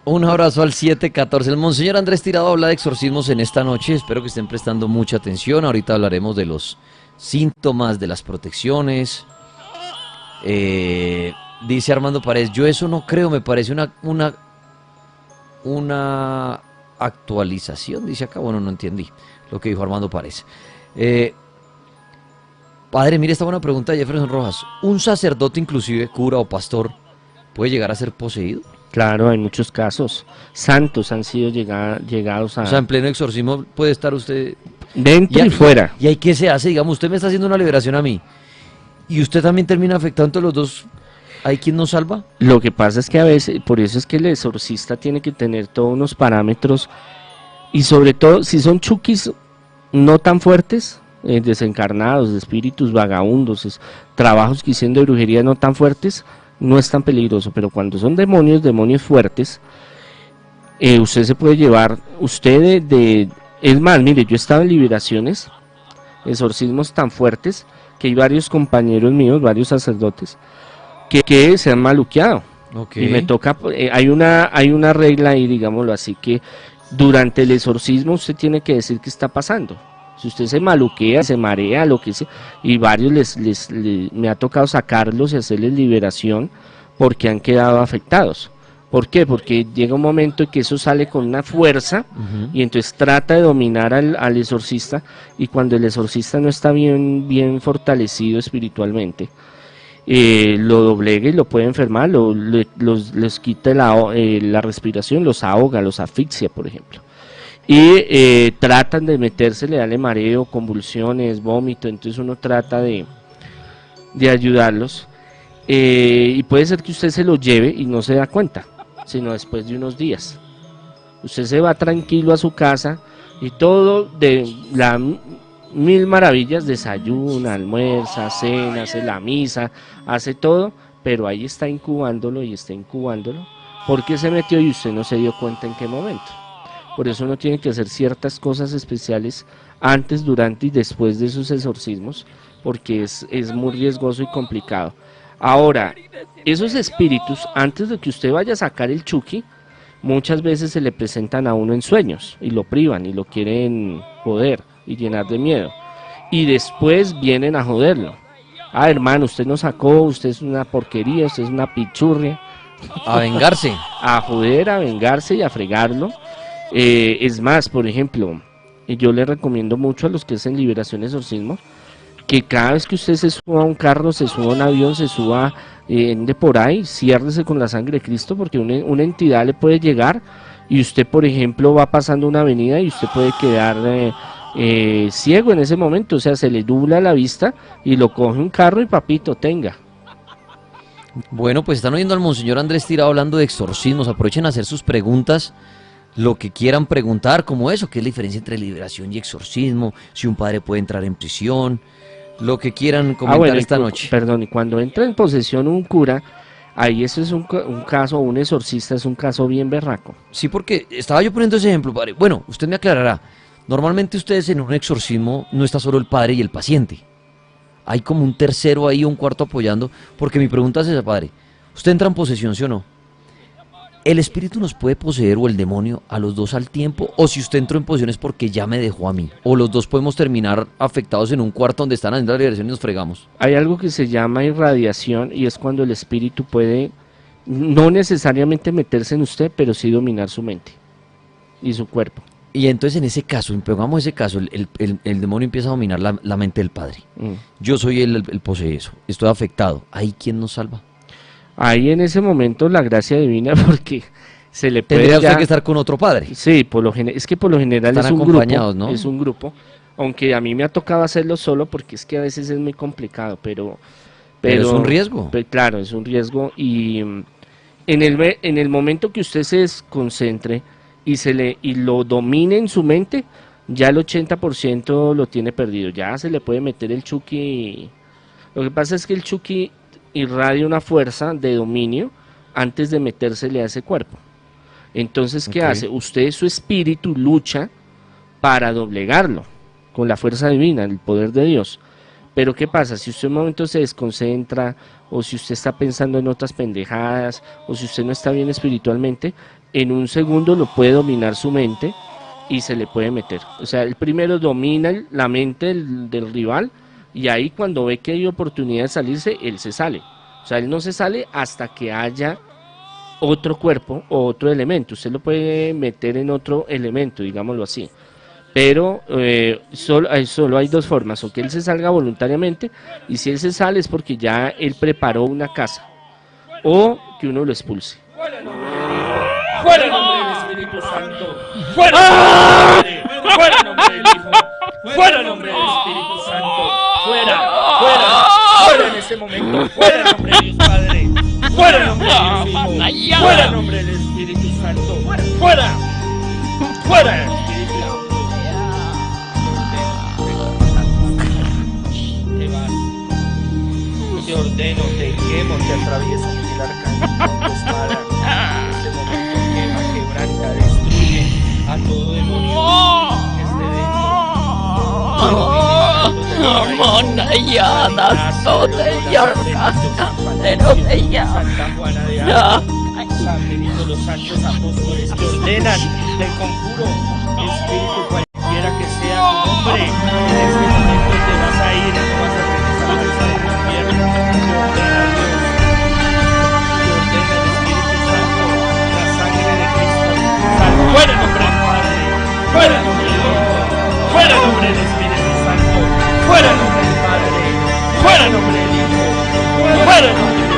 Un abrazo al 714. El Monseñor Andrés Tirado habla de exorcismos en esta noche. Espero que estén prestando mucha atención. Ahorita hablaremos de los síntomas, de las protecciones. Dice Armando Paredes, yo eso no creo, me parece una actualización, dice acá. Bueno, no entendí lo que dijo Armando Paredes. Padre, mire esta buena pregunta de Jefferson Rojas. ¿Un sacerdote, inclusive cura o pastor, puede llegar a ser poseído? Claro, hay muchos casos. Santos han sido llegados a... O sea, en pleno exorcismo puede estar usted... Dentro y fuera. ¿Y ahí qué se hace? Digamos, usted me está haciendo una liberación a mí. ¿Y usted también termina afectando a los dos? ¿Hay quien nos salva? Lo que pasa es que a veces, por eso es que el exorcista tiene que tener todos unos parámetros. Y sobre todo, si son chukis no tan fuertes, desencarnados, de espíritus vagabundos, trabajos que hicieron de brujería no tan fuertes, no es tan peligroso, pero cuando son demonios fuertes, usted se puede llevar, es más, mire, yo he estado en liberaciones, exorcismos tan fuertes, que hay varios compañeros míos, varios sacerdotes, que se han maluqueado, Okay. y me toca, hay una regla ahí, digámoslo así, que durante el exorcismo usted tiene que decir qué está pasando. Si usted se maluquea, se marea, lo que sea, y varios me ha tocado sacarlos y hacerles liberación porque han quedado afectados. ¿Por qué? Porque llega un momento en que eso sale con una fuerza y entonces trata de dominar al exorcista, y cuando el exorcista no está bien fortalecido espiritualmente, lo doblega y lo puede enfermar, les quita la respiración, los ahoga, los asfixia, por ejemplo. Y tratan de meterse, le dan mareo, convulsiones, vómito, entonces uno trata de ayudarlos, y puede ser que usted se lo lleve y no se da cuenta, sino después de unos días. Usted se va tranquilo a su casa y todo de la mil maravillas, desayuna, almuerza, cena, hace la misa, hace todo, pero ahí está incubándolo porque se metió y usted no se dio cuenta en qué momento. Por eso uno tiene que hacer ciertas cosas especiales antes, durante y después de sus exorcismos, porque es muy riesgoso y complicado. Ahora, esos espíritus, antes de que usted vaya a sacar el Chucky, muchas veces se le presentan a uno en sueños y lo privan y lo quieren joder y llenar de miedo. Y después vienen a joderlo. Ah, hermano, usted nos sacó, usted es una porquería, usted es una pichurria. A vengarse. A joder, a vengarse y a fregarlo. Es más, por ejemplo, yo le recomiendo mucho a los que hacen liberación exorcismo que cada vez que usted se suba a un carro, se suba a un avión, se suba de por ahí, ciérrese con la sangre de Cristo, porque una entidad le puede llegar y usted, por ejemplo, va pasando una avenida y usted puede quedar ciego en ese momento, o sea, se le nubla la vista y lo coge un carro y papito, tenga. Bueno, pues están oyendo al Monseñor Andrés Tirado hablando de exorcismos. Aprovechen a hacer sus preguntas, lo que quieran preguntar, como eso, qué es la diferencia entre liberación y exorcismo, si un padre puede entrar en prisión, lo que quieran comentar Bueno, esta noche. perdón, y cuando entra en posesión un cura, ahí eso es un caso, un exorcista es un caso bien berraco. Sí, porque estaba yo poniendo ese ejemplo, padre. Bueno, usted me aclarará. Normalmente ustedes en un exorcismo no está solo el padre y el paciente. Hay como un tercero ahí, un cuarto apoyando, porque mi pregunta es esa, padre. ¿Usted entra en posesión, sí o no? ¿El espíritu nos puede poseer o el demonio a los dos al tiempo? ¿O si usted entró en posesión es porque ya me dejó a mí? ¿O los dos podemos terminar afectados en un cuarto donde están haciendo la liberación y nos fregamos? Hay algo que se llama irradiación y es cuando el espíritu puede no necesariamente meterse en usted, pero sí dominar su mente y su cuerpo. Y entonces en ese caso, pongamos ese caso, el demonio empieza a dominar la mente del padre. Yo soy el poseído, estoy afectado. ¿Ahí quién nos salva? Ahí en ese momento la gracia divina, porque se le puede Tendría ya... usted que estar con otro padre. Sí, es que por lo general Están es un acompañados, grupo, ¿no? es un grupo, aunque a mí me ha tocado hacerlo solo porque es que a veces es muy complicado, Pero es un riesgo. claro, es un riesgo y en el momento que usted se desconcentre y lo domine en su mente, ya el 80% lo tiene perdido, ya se le puede meter el Chucky. Lo que pasa es que el Chucky irradia una fuerza de dominio antes de metérsele a ese cuerpo. Entonces, ¿qué Ok. hace? Usted, su espíritu, lucha para doblegarlo con la fuerza divina, el poder de Dios. Pero ¿qué pasa? Si usted en un momento se desconcentra, o si usted está pensando en otras pendejadas, o si usted no está bien espiritualmente, en un segundo lo puede dominar su mente y se le puede meter. O sea, el primero domina la mente del rival y ahí cuando ve que hay oportunidad de salirse, él se sale. O sea, él no se sale hasta que haya otro cuerpo o otro elemento. Usted lo puede meter en otro elemento, digámoslo así. Pero solo hay dos formas, o que él se salga voluntariamente, y si él se sale es porque ya él preparó una casa, o que uno lo expulse. ¡Fuera en nombre del Espíritu Santo! ¡Fuera en nombre del Padre! ¡Fuera en nombre del Hijo! ¡Fuera en nombre del Espíritu Santo! ¡Fuera! ¡Fuera! ¡Fuera en este momento! ¡Fuera en nombre de Dios Padre! ¡Fuera en nombre de Dios Hijo! ¡Fuera en nombre del Espíritu Santo! ¡Fuera! ¡Fuera! Te vas. Te ordeno, te quemo, te atravieso el arcángel con tu espada. En este momento quema, quebranta, destruye a todo demonio que esté dentro. Santa Juana de Arco, San Benito, los santos apóstoles que ordenan, te conjuro, espíritu cualquiera que sea tu nombre, en este momento te vas a ir, no vas a regresar a del infierno. Te ordena Dios, te ordena el Espíritu Santo, la sangre de Cristo. Fuera en nombre del Padre, fuera en nombre del Hijo, fuera en nombre del Espíritu Santo, fuera en nombre del Padre, fuera en nombre del Hijo, fuera en nombre del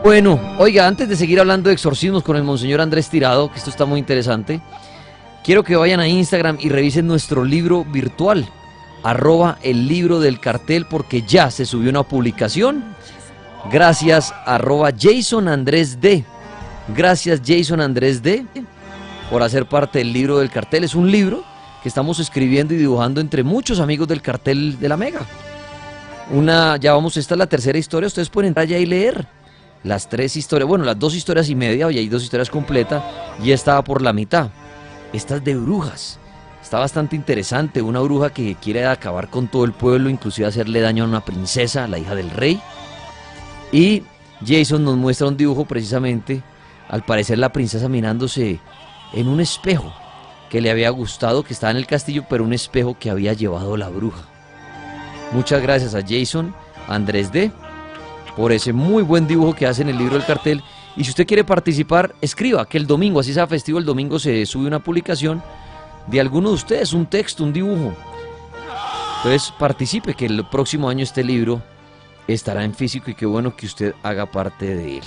Bueno, oiga, antes de seguir hablando de exorcismos con el Monseñor Andrés Tirado, que esto está muy interesante, quiero que vayan a Instagram y revisen nuestro libro virtual, @el libro del cartel, porque ya se subió una publicación. Gracias, @Jason Andrés D. Gracias, Jason Andrés D, por hacer parte del libro del cartel. Es un libro que estamos escribiendo y dibujando entre muchos amigos del cartel de la Mega. Esta es la tercera historia, ustedes pueden entrar ya y leer las 3 historias, bueno, las 2 historias y media, hoy hay 2 historias completas, y estaba por la mitad. Esta es de brujas, está bastante interesante, una bruja que quiere acabar con todo el pueblo, inclusive hacerle daño a una princesa, la hija del rey, y Jason nos muestra un dibujo precisamente, al parecer la princesa mirándose en un espejo que le había gustado, que estaba en el castillo, pero un espejo que había llevado la bruja. Muchas gracias a Jason Andrés D por ese muy buen dibujo que hace en el libro del cartel. Y si usted quiere participar, escriba que el domingo, así sea festivo, el domingo se sube una publicación de alguno de ustedes, un texto, un dibujo. Entonces participe, que el próximo año este libro estará en físico y qué bueno que usted haga parte de él.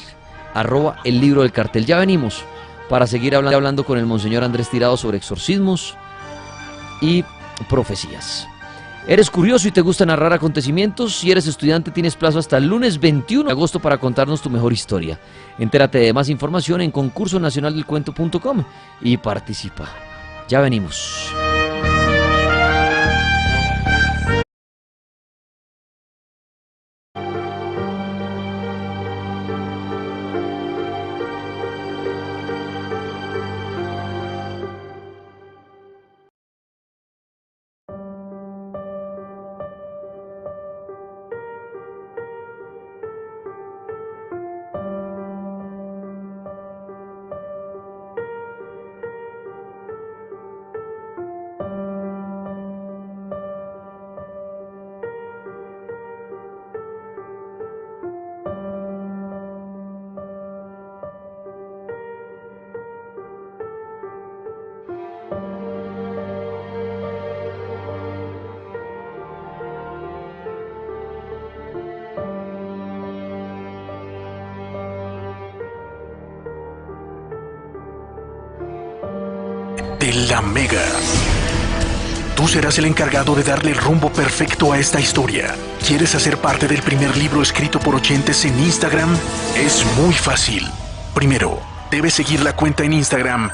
@el libro del cartel. Ya venimos para seguir hablando con el Monseñor Andrés Tirado sobre exorcismos y profecías. ¿Eres curioso y te gusta narrar acontecimientos? Si eres estudiante, tienes plazo hasta el lunes 21 de agosto para contarnos tu mejor historia. Entérate de más información en concursonacionaldelcuento.com y participa. Ya venimos. De la Mega. Tú serás el encargado de darle el rumbo perfecto a esta historia. ¿Quieres hacer parte del primer libro escrito por oyentes en Instagram? Es muy fácil. Primero, debes seguir la cuenta en Instagram,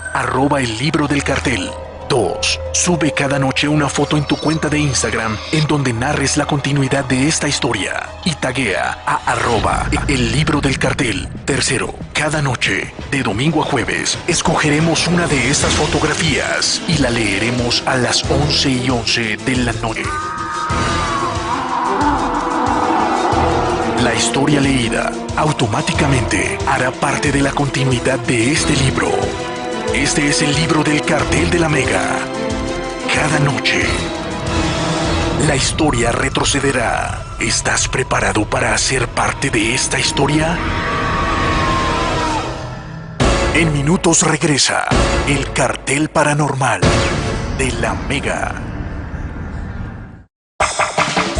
@el libro del cartel. 2. Sube cada noche una foto en tu cuenta de Instagram en donde narres la continuidad de esta historia y taguea a @el libro del cartel. Tercero, cada noche, de domingo a jueves, escogeremos una de estas fotografías y la leeremos a las 11:11 de la noche. La historia leída automáticamente hará parte de la continuidad de este libro. Este es el libro del cartel de la Mega. Cada noche, la historia retrocederá. ¿Estás preparado para hacer parte de esta historia? En minutos regresa el cartel paranormal de la Mega.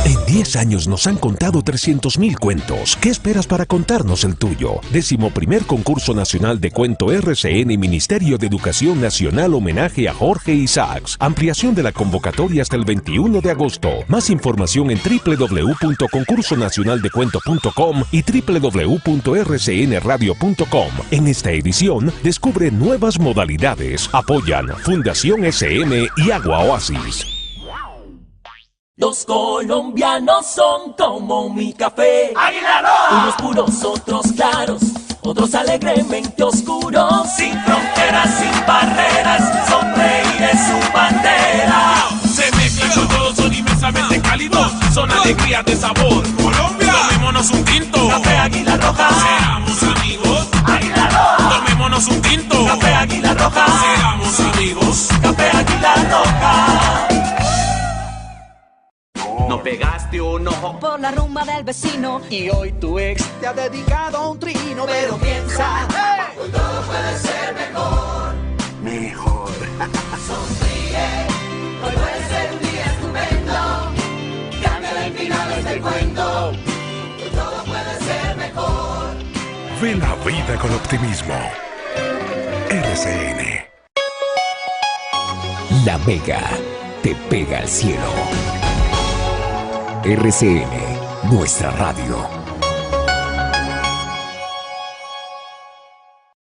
En 10 años nos han contado 300.000 cuentos. ¿Qué esperas para contarnos el tuyo? 11º Concurso Nacional de Cuento RCN y Ministerio de Educación Nacional homenaje a Jorge Isaacs. Ampliación de la convocatoria hasta el 21 de agosto. Más información en www.concursonacionaldecuento.com y www.rcnradio.com. En esta edición, descubre nuevas modalidades. Apoyan Fundación SM y Agua Oasis. Los colombianos son como mi café. ¡Águila Roja! Unos puros, otros claros, otros alegremente oscuros. Sin fronteras, sin barreras, sonreír es su bandera. Se mezclan con todos, son inmensamente cálidos, son alegrías de sabor. Colombia, tomémonos un tinto. Café Águila Roja. Seamos amigos. Águila Roja. Tomémonos un tinto. Café Águila Roja. Seamos amigos. Café Águila Roja. No pegaste un ojo por la rumba del vecino y hoy tu ex te ha dedicado a un trino, pero piensa, hoy todo puede ser mejor. Mejor. Sonríe, hoy puede ser un día estupendo. Cambia el final del cuento, hoy todo puede ser mejor. Vive la vida con optimismo. RCN. La Mega te pega al cielo. RCN, nuestra radio.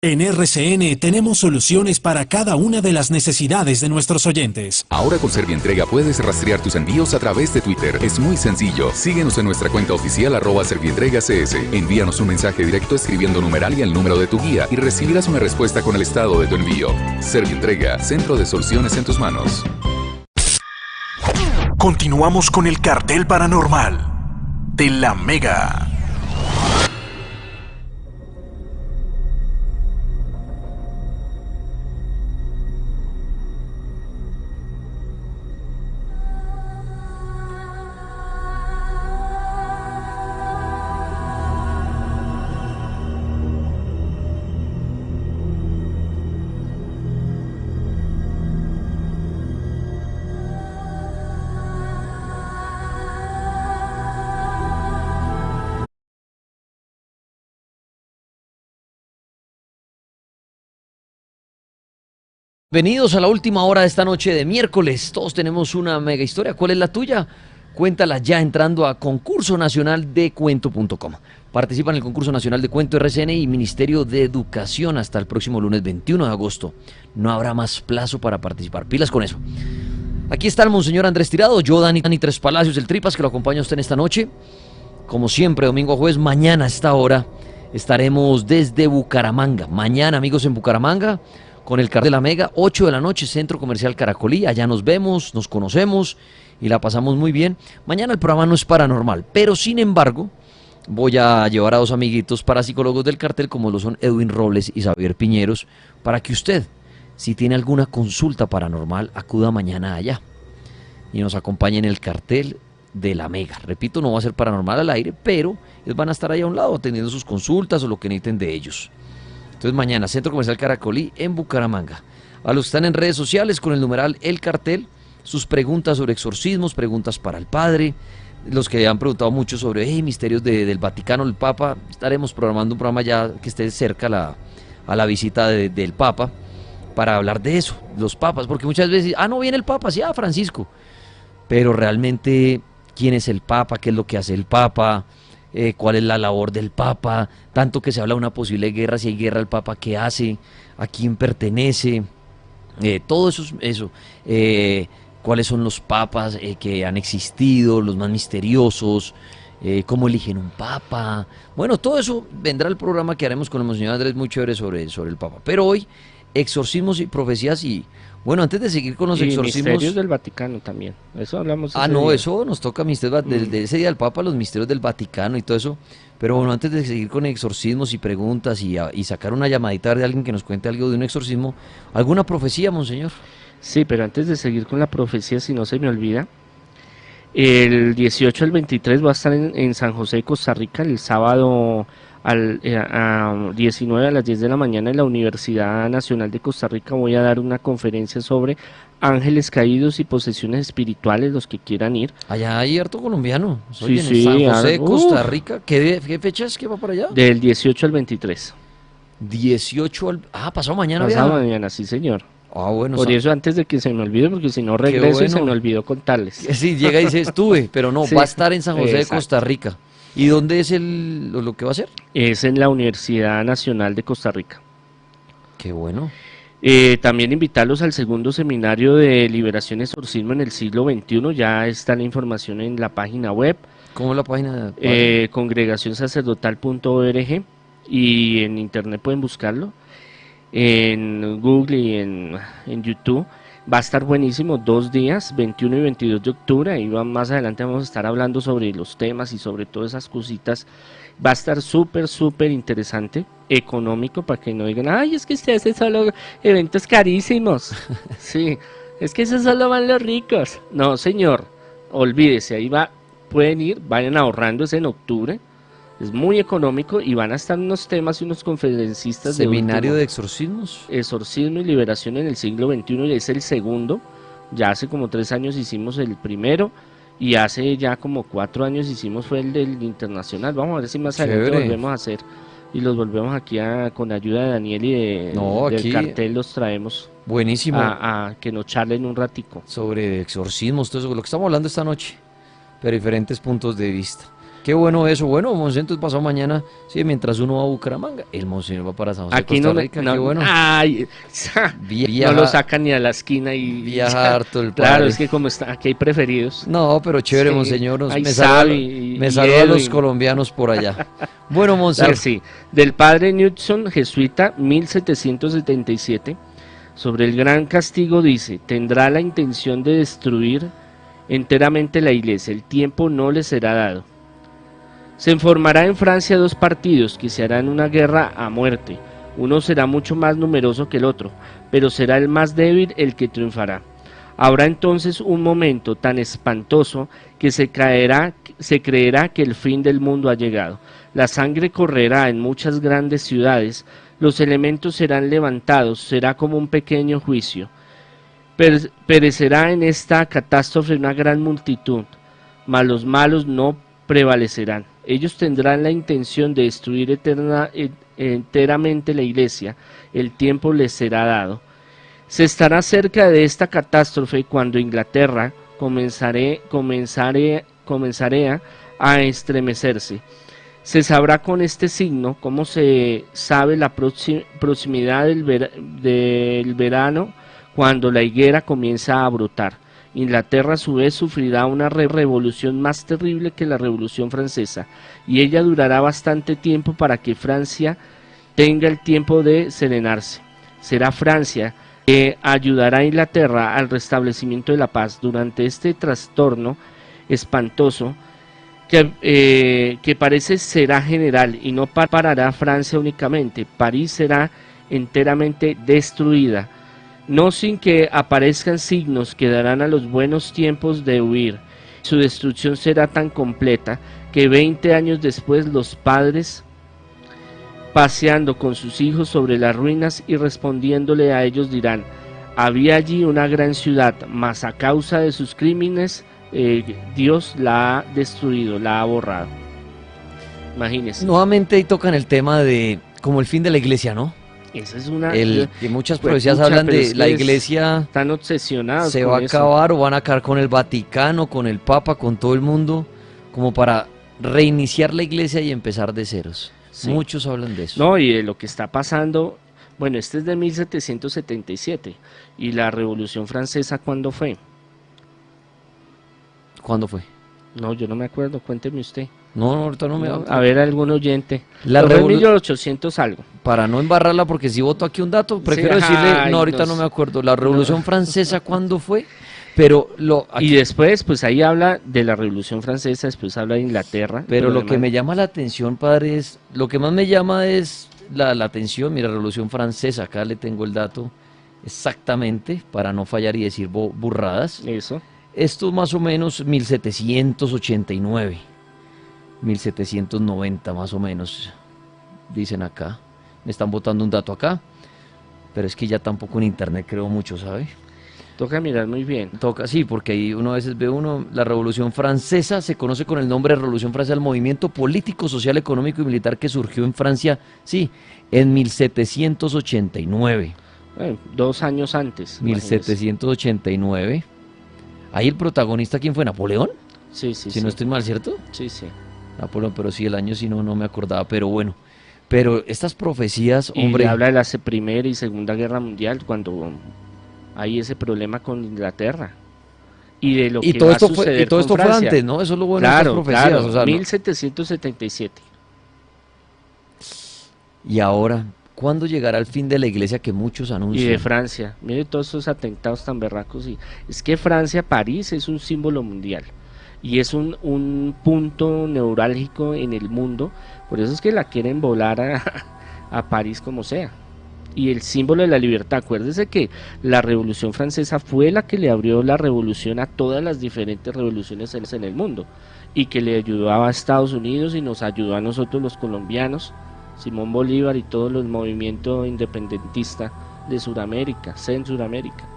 En RCN tenemos soluciones para cada una de las necesidades de nuestros oyentes. Ahora con Servientrega puedes rastrear tus envíos a través de Twitter. Es muy sencillo. Síguenos en nuestra cuenta oficial @ServientregaCS. Envíanos un mensaje directo escribiendo numeral y el número de tu guía y recibirás una respuesta con el estado de tu envío. Servientrega, centro de soluciones en tus manos. Continuamos con el cartel paranormal de la Mega. Bienvenidos a la última hora de esta noche de miércoles. Todos tenemos una mega historia. ¿Cuál es la tuya? Cuéntala ya entrando a concurso nacional de cuento.com. Participa en el concurso nacional de cuento RCN y Ministerio de Educación hasta el próximo lunes 21 de agosto. No habrá más plazo para participar. Pilas con eso. Aquí está el Monseñor Andrés Tirado, yo Dani Tres Palacios, el Tripas, que lo acompaña a usted en esta noche. Como siempre, domingo a jueves, mañana a esta hora estaremos desde Bucaramanga. Mañana, amigos, en Bucaramanga, con el cartel de la Mega, 8 de la noche, Centro Comercial Caracolí. Allá nos vemos, nos conocemos y la pasamos muy bien. Mañana el programa no es paranormal, pero sin embargo voy a llevar a dos amiguitos parapsicólogos del cartel, como lo son Edwin Robles y Xavier Piñeros, para que usted, si tiene alguna consulta paranormal, acuda mañana allá y nos acompañe en el cartel de la Mega. Repito, no va a ser paranormal al aire, pero ellos van a estar ahí a un lado atendiendo sus consultas o lo que necesiten de ellos. Entonces mañana, Centro Comercial Caracolí en Bucaramanga. A los que están en redes sociales con el numeral El Cartel, sus preguntas sobre exorcismos, preguntas para el Padre, los que han preguntado mucho sobre misterios del Vaticano, el Papa. Estaremos programando un programa ya que esté cerca a la visita del Papa para hablar de eso, los papas, porque muchas veces, no viene el Papa, sí, Francisco, pero realmente, ¿quién es el Papa? ¿Qué es lo que hace el Papa? ¿Cuál es la labor del Papa? Tanto que se habla de una posible guerra, si hay guerra, el Papa ¿qué hace? ¿A quién pertenece? Todo eso. ¿Cuáles son los papas que han existido, los más misteriosos? ¿Cómo eligen un Papa? Bueno, todo eso vendrá al programa que haremos con el Monseñor Andrés, muy chévere sobre el Papa. Pero hoy, exorcismos y profecías y... Bueno, antes de seguir con los exorcismos... misterios del Vaticano también, eso hablamos eso nos toca de ese día del Papa, los misterios del Vaticano y todo eso. Pero bueno, antes de seguir con exorcismos y preguntas y sacar una llamadita de alguien que nos cuente algo de un exorcismo, ¿alguna profecía, Monseñor? Sí, pero antes de seguir con la profecía, si no se me olvida, el 18 al 23 va a estar en San José, Costa Rica, el sábado a 19 a las 10 de la mañana en la Universidad Nacional de Costa Rica. Voy a dar una conferencia sobre ángeles caídos y posesiones espirituales, los que quieran ir. Allá hay harto colombiano. Sí, en San José, Costa Rica. ¿Qué fecha es que va para allá? Del 18 al 23. 18 al... pasado mañana. Pasado mañana, sí señor. Bueno. Por eso antes de que se me olvide, porque si no regreso y se me olvidó contarles. Sí, llega y dice estuve, pero no, sí, va a estar en San José de Costa Rica. ¿Y dónde es lo que va a hacer? Es en la Universidad Nacional de Costa Rica. Qué bueno. También invitarlos al segundo seminario de Liberación y Exorcismo en el siglo XXI. Ya está la información en la página web. ¿Cómo es la página? Congregacionsacerdotal.org, y en internet pueden buscarlo, en Google y en YouTube. Va a estar buenísimo, 2 días, 21 y 22 de octubre, y más adelante vamos a estar hablando sobre los temas y sobre todas esas cositas. Va a estar súper interesante, económico, para que no digan, ay, es que usted hace solo eventos carísimos. Sí, es que eso solo van los ricos. No, señor, olvídese, ahí pueden ir, vayan ahorrando, es en octubre. Es muy económico y van a estar unos temas y unos conferencistas. ¿Seminario de exorcismos? Exorcismo y liberación en el siglo XXI, y es el segundo. Ya hace como 3 años hicimos el primero, y hace ya como 4 años fue el del internacional. Vamos a ver si más adelante volvemos a hacer y los volvemos aquí con ayuda de Daniel y del aquí, cartel los traemos. Buenísimo. A que nos charlen un ratico. Sobre exorcismos, todo eso, lo que estamos hablando esta noche, pero diferentes puntos de vista. Qué bueno eso. Bueno, Monseñor, entonces pasado mañana, sí, mientras uno va a Bucaramanga, el Monseñor va para San José, aquí Costa Rica, qué bueno. Ay, no lo sacan ni a la esquina y viaja harto el padre. Claro, es que como está, aquí hay preferidos. No, pero chévere, sí, Monseñor, me saluda a los colombianos por allá. Bueno, Monseñor. Sí, del padre Knudson, jesuita, 1777, sobre el gran castigo dice: tendrá la intención de destruir enteramente la iglesia, el tiempo no le será dado. Se formará en Francia 2 partidos que se harán una guerra a muerte. Uno será mucho más numeroso que el otro, pero será el más débil el que triunfará. Habrá entonces un momento tan espantoso que se creerá que el fin del mundo ha llegado. La sangre correrá en muchas grandes ciudades, los elementos serán levantados, será como un pequeño juicio. Perecerá en esta catástrofe una gran multitud, mas los malos no prevalecerán. Ellos tendrán la intención de destruir enteramente la iglesia, el tiempo les será dado. Se estará cerca de esta catástrofe cuando Inglaterra comenzará a estremecerse. Se sabrá con este signo, como se sabe la proximidad del verano, cuando la higuera comienza a brotar. Inglaterra a su vez sufrirá una revolución más terrible que la Revolución Francesa, y ella durará bastante tiempo para que Francia tenga el tiempo de serenarse. Será Francia que ayudará a Inglaterra al restablecimiento de la paz durante este trastorno espantoso que parece será general y no parará Francia únicamente. París será enteramente destruida, no sin que aparezcan signos que darán a los buenos tiempos de huir. Su destrucción será tan completa que 20 años después los padres, paseando con sus hijos sobre las ruinas y respondiéndole a ellos, dirán: había allí una gran ciudad, mas a causa de sus crímenes Dios la ha destruido, la ha borrado. Imagínense. Nuevamente ahí tocan el tema de como el fin de la iglesia, ¿no? Esa es una... que muchas profecías hablan de la iglesia, están obsesionados se va a acabar o van a acabar con el Vaticano, con el Papa, con todo el mundo, como para reiniciar la iglesia y empezar de ceros. Sí. Muchos hablan de eso. No, y de lo que está pasando, bueno, este es de 1777, y la Revolución Francesa, ¿cuándo fue? ¿Cuándo fue? No, yo no me acuerdo, cuénteme usted. No, ahorita no me va. A ver, algún oyente. La Revolución 1800 algo. Para no embarrarla, porque si voto aquí un dato, prefiero decirle, no, ahorita no me acuerdo. La Revolución Francesa, ¿cuándo fue? Pero aquí, y después, pues ahí habla de la Revolución Francesa, después habla de Inglaterra. Pero lo que me llama la atención, padre, es, lo que más me llama es la atención, mira, Revolución Francesa, acá le tengo el dato exactamente, para no fallar y decir burradas. Eso. Esto más o menos 1789, 1790 más o menos, dicen acá. Me están botando un dato acá, pero es que ya tampoco en internet creo mucho, ¿sabe? Toca mirar muy bien. Toca, sí, porque ahí uno a veces ve la Revolución Francesa se conoce con el nombre de Revolución Francesa, el movimiento político, social, económico y militar que surgió en Francia, sí, en 1789. 2 años antes. 1789. Ahí el protagonista, ¿quién fue? ¿Napoleón? Sí, sí, si no estoy mal, ¿cierto? Sí, sí. Napoleón, pero sí, el año sí no me acordaba, pero bueno. Pero estas profecías, hombre... Y habla de la Primera y Segunda Guerra Mundial, cuando hay ese problema con Inglaterra. Y de lo que va a suceder y todo esto con Francia. fue antes, ¿no? Eso es lo bueno claro, de estas profecías. Claro, o sea, 1777. Y ahora, ¿cuándo llegará el fin de la iglesia que muchos anuncian? Y de Francia. Mire todos esos atentados tan berracos. Es que Francia, París, es un símbolo mundial. Y es un punto neurálgico en el mundo. Por eso es que la quieren volar a París como sea. Y el símbolo de la libertad. Acuérdese que la Revolución Francesa fue la que le abrió la revolución a todas las diferentes revoluciones en el mundo. Y que le ayudó a Estados Unidos y nos ayudó a nosotros los colombianos. Simón Bolívar y todos los movimientos independentistas de Sudamérica, en Sudamérica.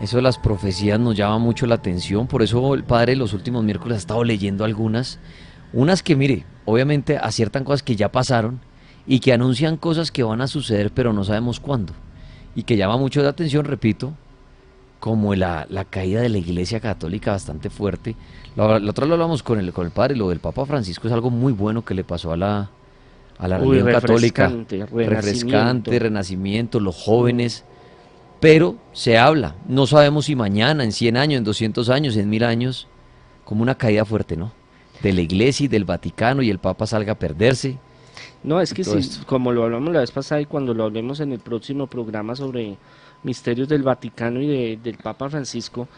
Eso de las profecías nos llama mucho la atención, por eso el padre los últimos miércoles ha estado leyendo unas que mire, obviamente aciertan cosas que ya pasaron y que anuncian cosas que van a suceder pero no sabemos cuándo, y que llama mucho la atención, repito, como la caída de la Iglesia Católica bastante fuerte. La otra lo hablamos con el padre, lo del Papa Francisco es algo muy bueno que le pasó a la religión católica, refrescante, renacimiento, los jóvenes, pero se habla, no sabemos si mañana, en 100 años, en 200 años, en 1000 años, como una caída fuerte, ¿no? De la Iglesia y del Vaticano y el Papa salga a perderse. No, es que sí, como lo hablamos la vez pasada y cuando lo hablemos en el próximo programa sobre misterios del Vaticano y del Papa Francisco,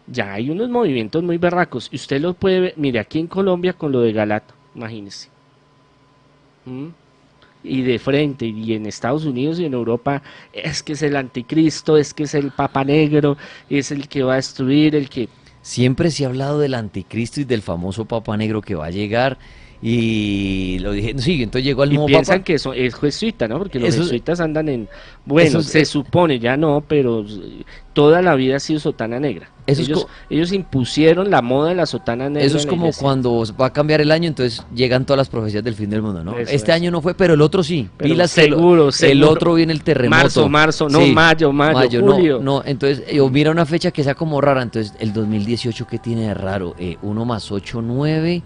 ya hay unos movimientos muy berracos. Y usted lo puede ver, mire, aquí en Colombia con lo de Galato, imagínese. Y de frente, y en Estados Unidos y en Europa, es que es el anticristo, es que es el Papa Negro, es el que va a destruir, el que... Siempre se ha hablado del anticristo y del famoso Papa Negro que va a llegar. Y lo dije, sí, entonces llegó el nuevo piensan Papa. Que eso es jesuita, ¿no? Porque los jesuitas andan en... Bueno, se supone, ya no, pero toda la vida ha sido sotana negra. Ellos impusieron la moda de la sotana negra. Eso es como cuando va a cambiar el año, entonces llegan todas las profecías del fin del mundo, ¿no? Este año no fue, pero el otro sí. Pero pilas, seguro. El otro viene el terremoto. Marzo, no, sí, mayo, julio. No, entonces, mira una fecha que sea como rara, entonces el 2018, ¿qué tiene de raro? 1 más 8, 9...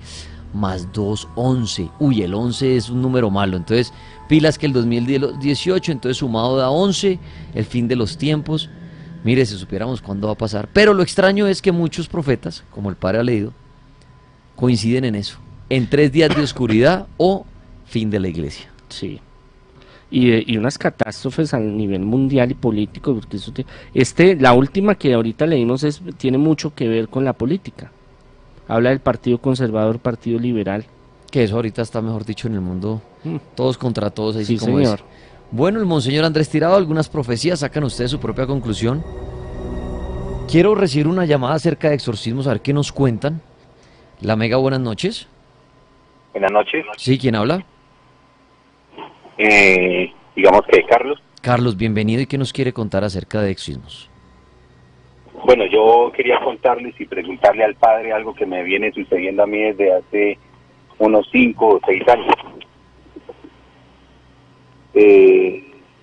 más 2, 11. Uy, el 11 es un número malo. Entonces, pilas que el 2018, entonces sumado da 11, el fin de los tiempos. Mire, si supiéramos cuándo va a pasar. Pero lo extraño es que muchos profetas, como el padre ha leído, coinciden en eso. En 3 días de oscuridad o fin de la iglesia. Sí. Y unas catástrofes a nivel mundial y político. Porque eso la última que ahorita leímos tiene mucho que ver con la política. Habla del Partido Conservador, Partido Liberal. Que eso ahorita está, mejor dicho, en el mundo, todos contra todos. Así sí, como señor. Es. Bueno, el monseñor Andrés Tirado, algunas profecías, sacan ustedes su propia conclusión. Quiero recibir una llamada acerca de exorcismos, a ver qué nos cuentan. La Mega, buenas noches. Buenas noches. Sí, ¿quién habla? Digamos que Carlos. Carlos, bienvenido, ¿y qué nos quiere contar acerca de exorcismos? Bueno, yo quería contarles y preguntarle al padre algo que me viene sucediendo a mí desde hace unos 5 o 6 años.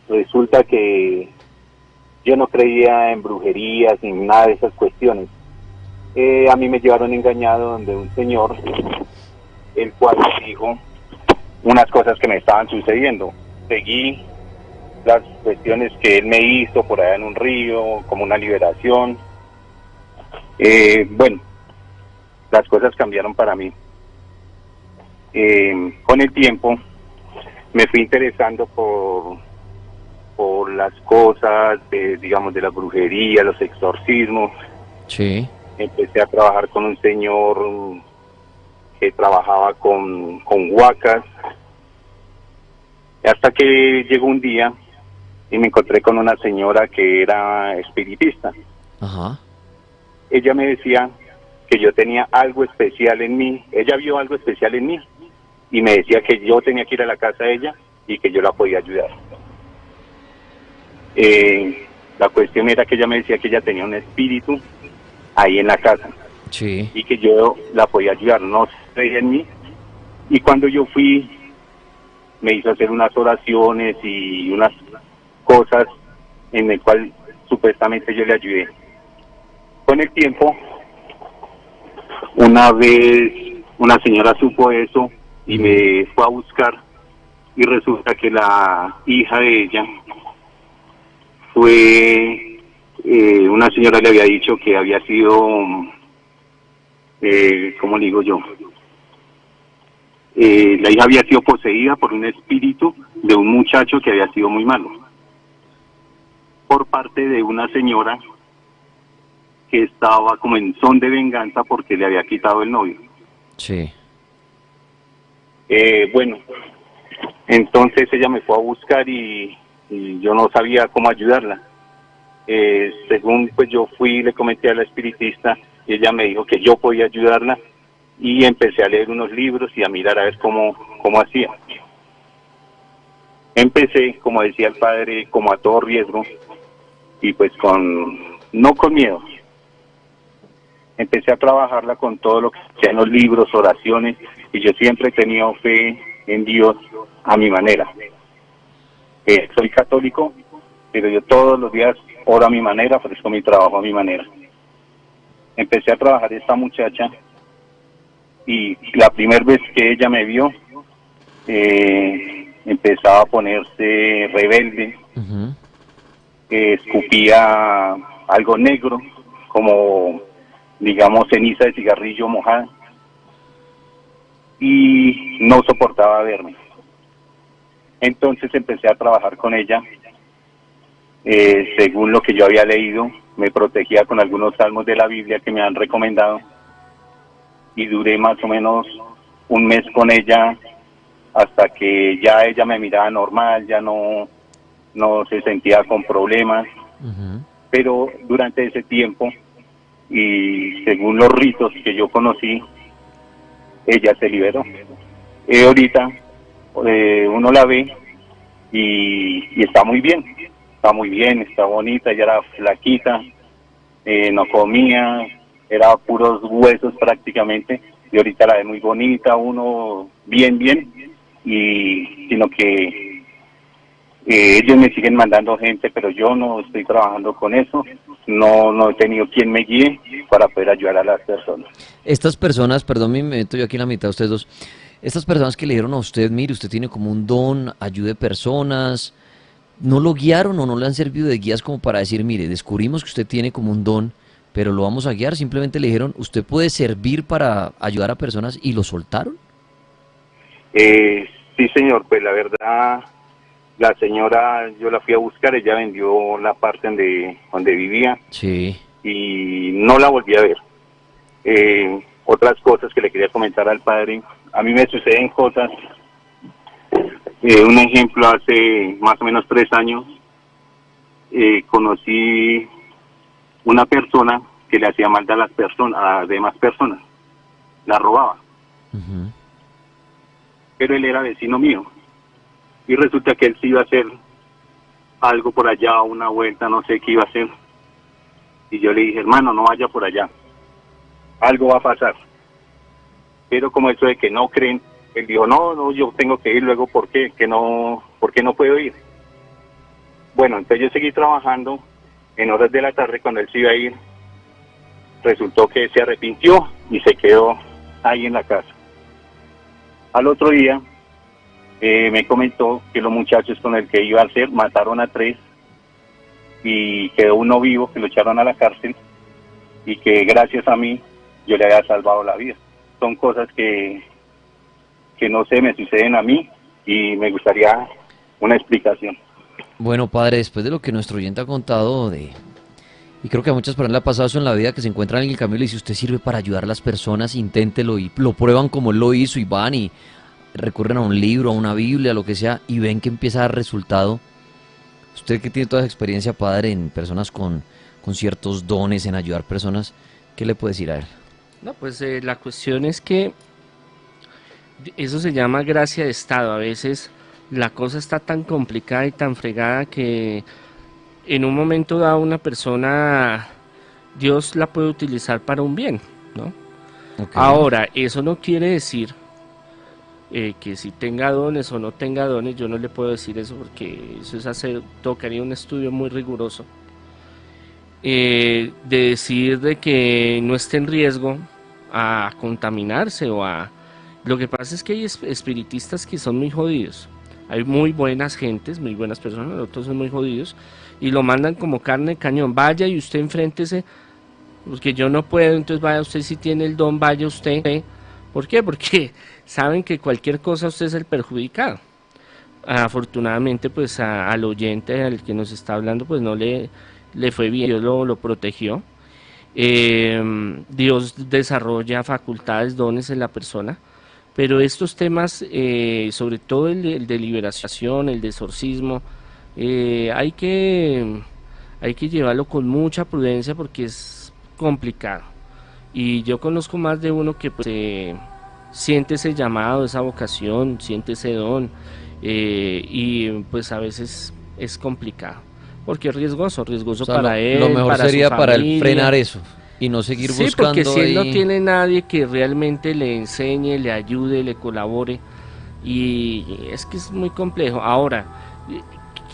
Resulta que yo no creía en brujerías ni nada de esas cuestiones. A mí me llevaron engañado donde un señor, el cual me dijo unas cosas que me estaban sucediendo. Seguí las cuestiones que él me hizo por allá en un río, como una liberación. Bueno, las cosas cambiaron para mí. Con el tiempo me fui interesando por las cosas, digamos, de la brujería, los exorcismos. Sí. Empecé a trabajar con un señor que trabajaba con huacas. Hasta que llegó un día y me encontré con una señora que era espiritista. Ajá. Ella me decía que yo tenía algo especial en mí. Ella vio algo especial en mí y me decía que yo tenía que ir a la casa de ella y que yo la podía ayudar. La cuestión era que ella me decía que ella tenía un espíritu ahí en la casa. Sí. Y que yo la podía ayudar, no creía en mí. Y cuando yo fui, me hizo hacer unas oraciones y unas cosas en el cual supuestamente yo le ayudé. Con el tiempo, una vez una señora supo eso y me fue a buscar y resulta que la hija de ella fue, una señora le había dicho que había sido, ¿cómo le digo yo? La hija había sido poseída por un espíritu de un muchacho que había sido muy malo, por parte de una señora que estaba como en son de venganza porque le había quitado el novio. Sí. Bueno, entonces ella me fue a buscar y yo no sabía cómo ayudarla. Según pues yo fui y le comenté a la espiritista y ella me dijo que yo podía ayudarla y empecé a leer unos libros y a mirar a ver cómo hacía. Empecé, como decía el padre, como a todo riesgo y pues no con miedo. Empecé a trabajarla con todo lo que sean los libros, oraciones, y yo siempre he tenido fe en Dios a mi manera. Soy católico, pero yo todos los días oro a mi manera, ofrezco mi trabajo a mi manera. Empecé a trabajar esta muchacha y la primera vez que ella me vio, empezaba a ponerse rebelde, escupía algo negro, como digamos ceniza de cigarrillo mojada, y no soportaba verme. Entonces empecé a trabajar con ella, según lo que yo había leído, me protegía con algunos salmos de la Biblia que me han recomendado, y duré más o menos un mes con ella, hasta que ya ella me miraba normal, ya no se sentía con problemas. Pero durante ese tiempo, y según los ritos que yo conocí, ella se liberó. Ahorita uno la ve y está muy bien, está bonita. Ella era flaquita, no comía, era puros huesos prácticamente, y ahorita la ve muy bonita, uno bien, y sino que ellos me siguen mandando gente, pero yo no estoy trabajando con eso, no he tenido quien me guíe para poder ayudar a las personas. Estas personas, perdón, me meto yo aquí en la mitad de ustedes dos, estas personas que le dijeron a usted, mire, usted tiene como un don, ayude personas, ¿no lo guiaron o no le han servido de guías como para decir, mire, descubrimos que usted tiene como un don, pero lo vamos a guiar? Simplemente le dijeron, usted puede servir para ayudar a personas, y lo soltaron? Sí, señor, pues la verdad, la señora, yo la fui a buscar, ella vendió la parte donde vivía, sí, y no la volví a ver. Otras cosas que le quería comentar al padre, a mí me suceden cosas. Un ejemplo, hace más o menos 3 años, conocí una persona que le hacía maldad a las demás personas, la robaba. Pero él era vecino mío, y resulta que él sí iba a hacer algo por allá, una vuelta, no sé qué iba a hacer, y yo le dije, hermano, no vaya por allá, algo va a pasar. Pero como eso de que no creen, él dijo, no, yo tengo que ir. Luego, ¿por qué? ¿Por qué no puedo ir? Bueno, entonces yo seguí trabajando. En horas de la tarde, cuando él se iba a ir, resultó que se arrepintió y se quedó ahí en la casa. Al otro día, me comentó que los muchachos con el que iba a hacer mataron a 3 y quedó uno vivo, que lo echaron a la cárcel, y que gracias a mí yo le había salvado la vida. Son cosas que no sé, me suceden a mí, y me gustaría una explicación. Bueno, padre, después de lo que nuestro oyente ha contado, y creo que a muchas personas le ha pasado eso en la vida, que se encuentran en el camino y dice, usted sirve para ayudar a las personas, inténtelo, y lo prueban como él lo hizo, y van y recurren a un libro, a una Biblia, a lo que sea, y ven que empieza a dar resultado. Usted que tiene toda esa experiencia, padre, en personas con ciertos dones, en ayudar personas, ¿qué le puede decir a él? No, pues la cuestión es que eso se llama gracia de estado. A veces la cosa está tan complicada y tan fregada que en un momento dado una persona, Dios la puede utilizar para un bien, ¿no? Okay. Ahora, eso no quiere decir que si tenga dones o no tenga dones. Yo no le puedo decir eso, porque eso es tocaría un estudio muy riguroso. De decir de que no esté en riesgo a contaminarse o a... Lo que pasa es que hay espiritistas que son muy jodidos. Hay muy buenas gentes, muy buenas personas, otros son muy jodidos, y lo mandan como carne de cañón. Vaya y usted enfréntese, porque yo no puedo, entonces vaya usted, si tiene el don, vaya usted. ¿Por qué? Porque saben que cualquier cosa usted es el perjudicado. Afortunadamente, pues al oyente, al que nos está hablando, pues no le fue bien, Dios lo protegió. Dios desarrolla facultades, dones en la persona, pero estos temas, sobre todo el de liberación, el de exorcismo, hay que llevarlo con mucha prudencia, porque es complicado. Y yo conozco más de uno que pues, siente ese llamado, esa vocación, siente ese don, y pues a veces es complicado, porque es riesgoso, o sea, para él, lo mejor para sería su para él familia. frenar eso y no seguir buscando. Sí, porque si él no ahí... tiene nadie que realmente le enseñe, le ayude, le colabore, Y es que es muy complejo. Ahora,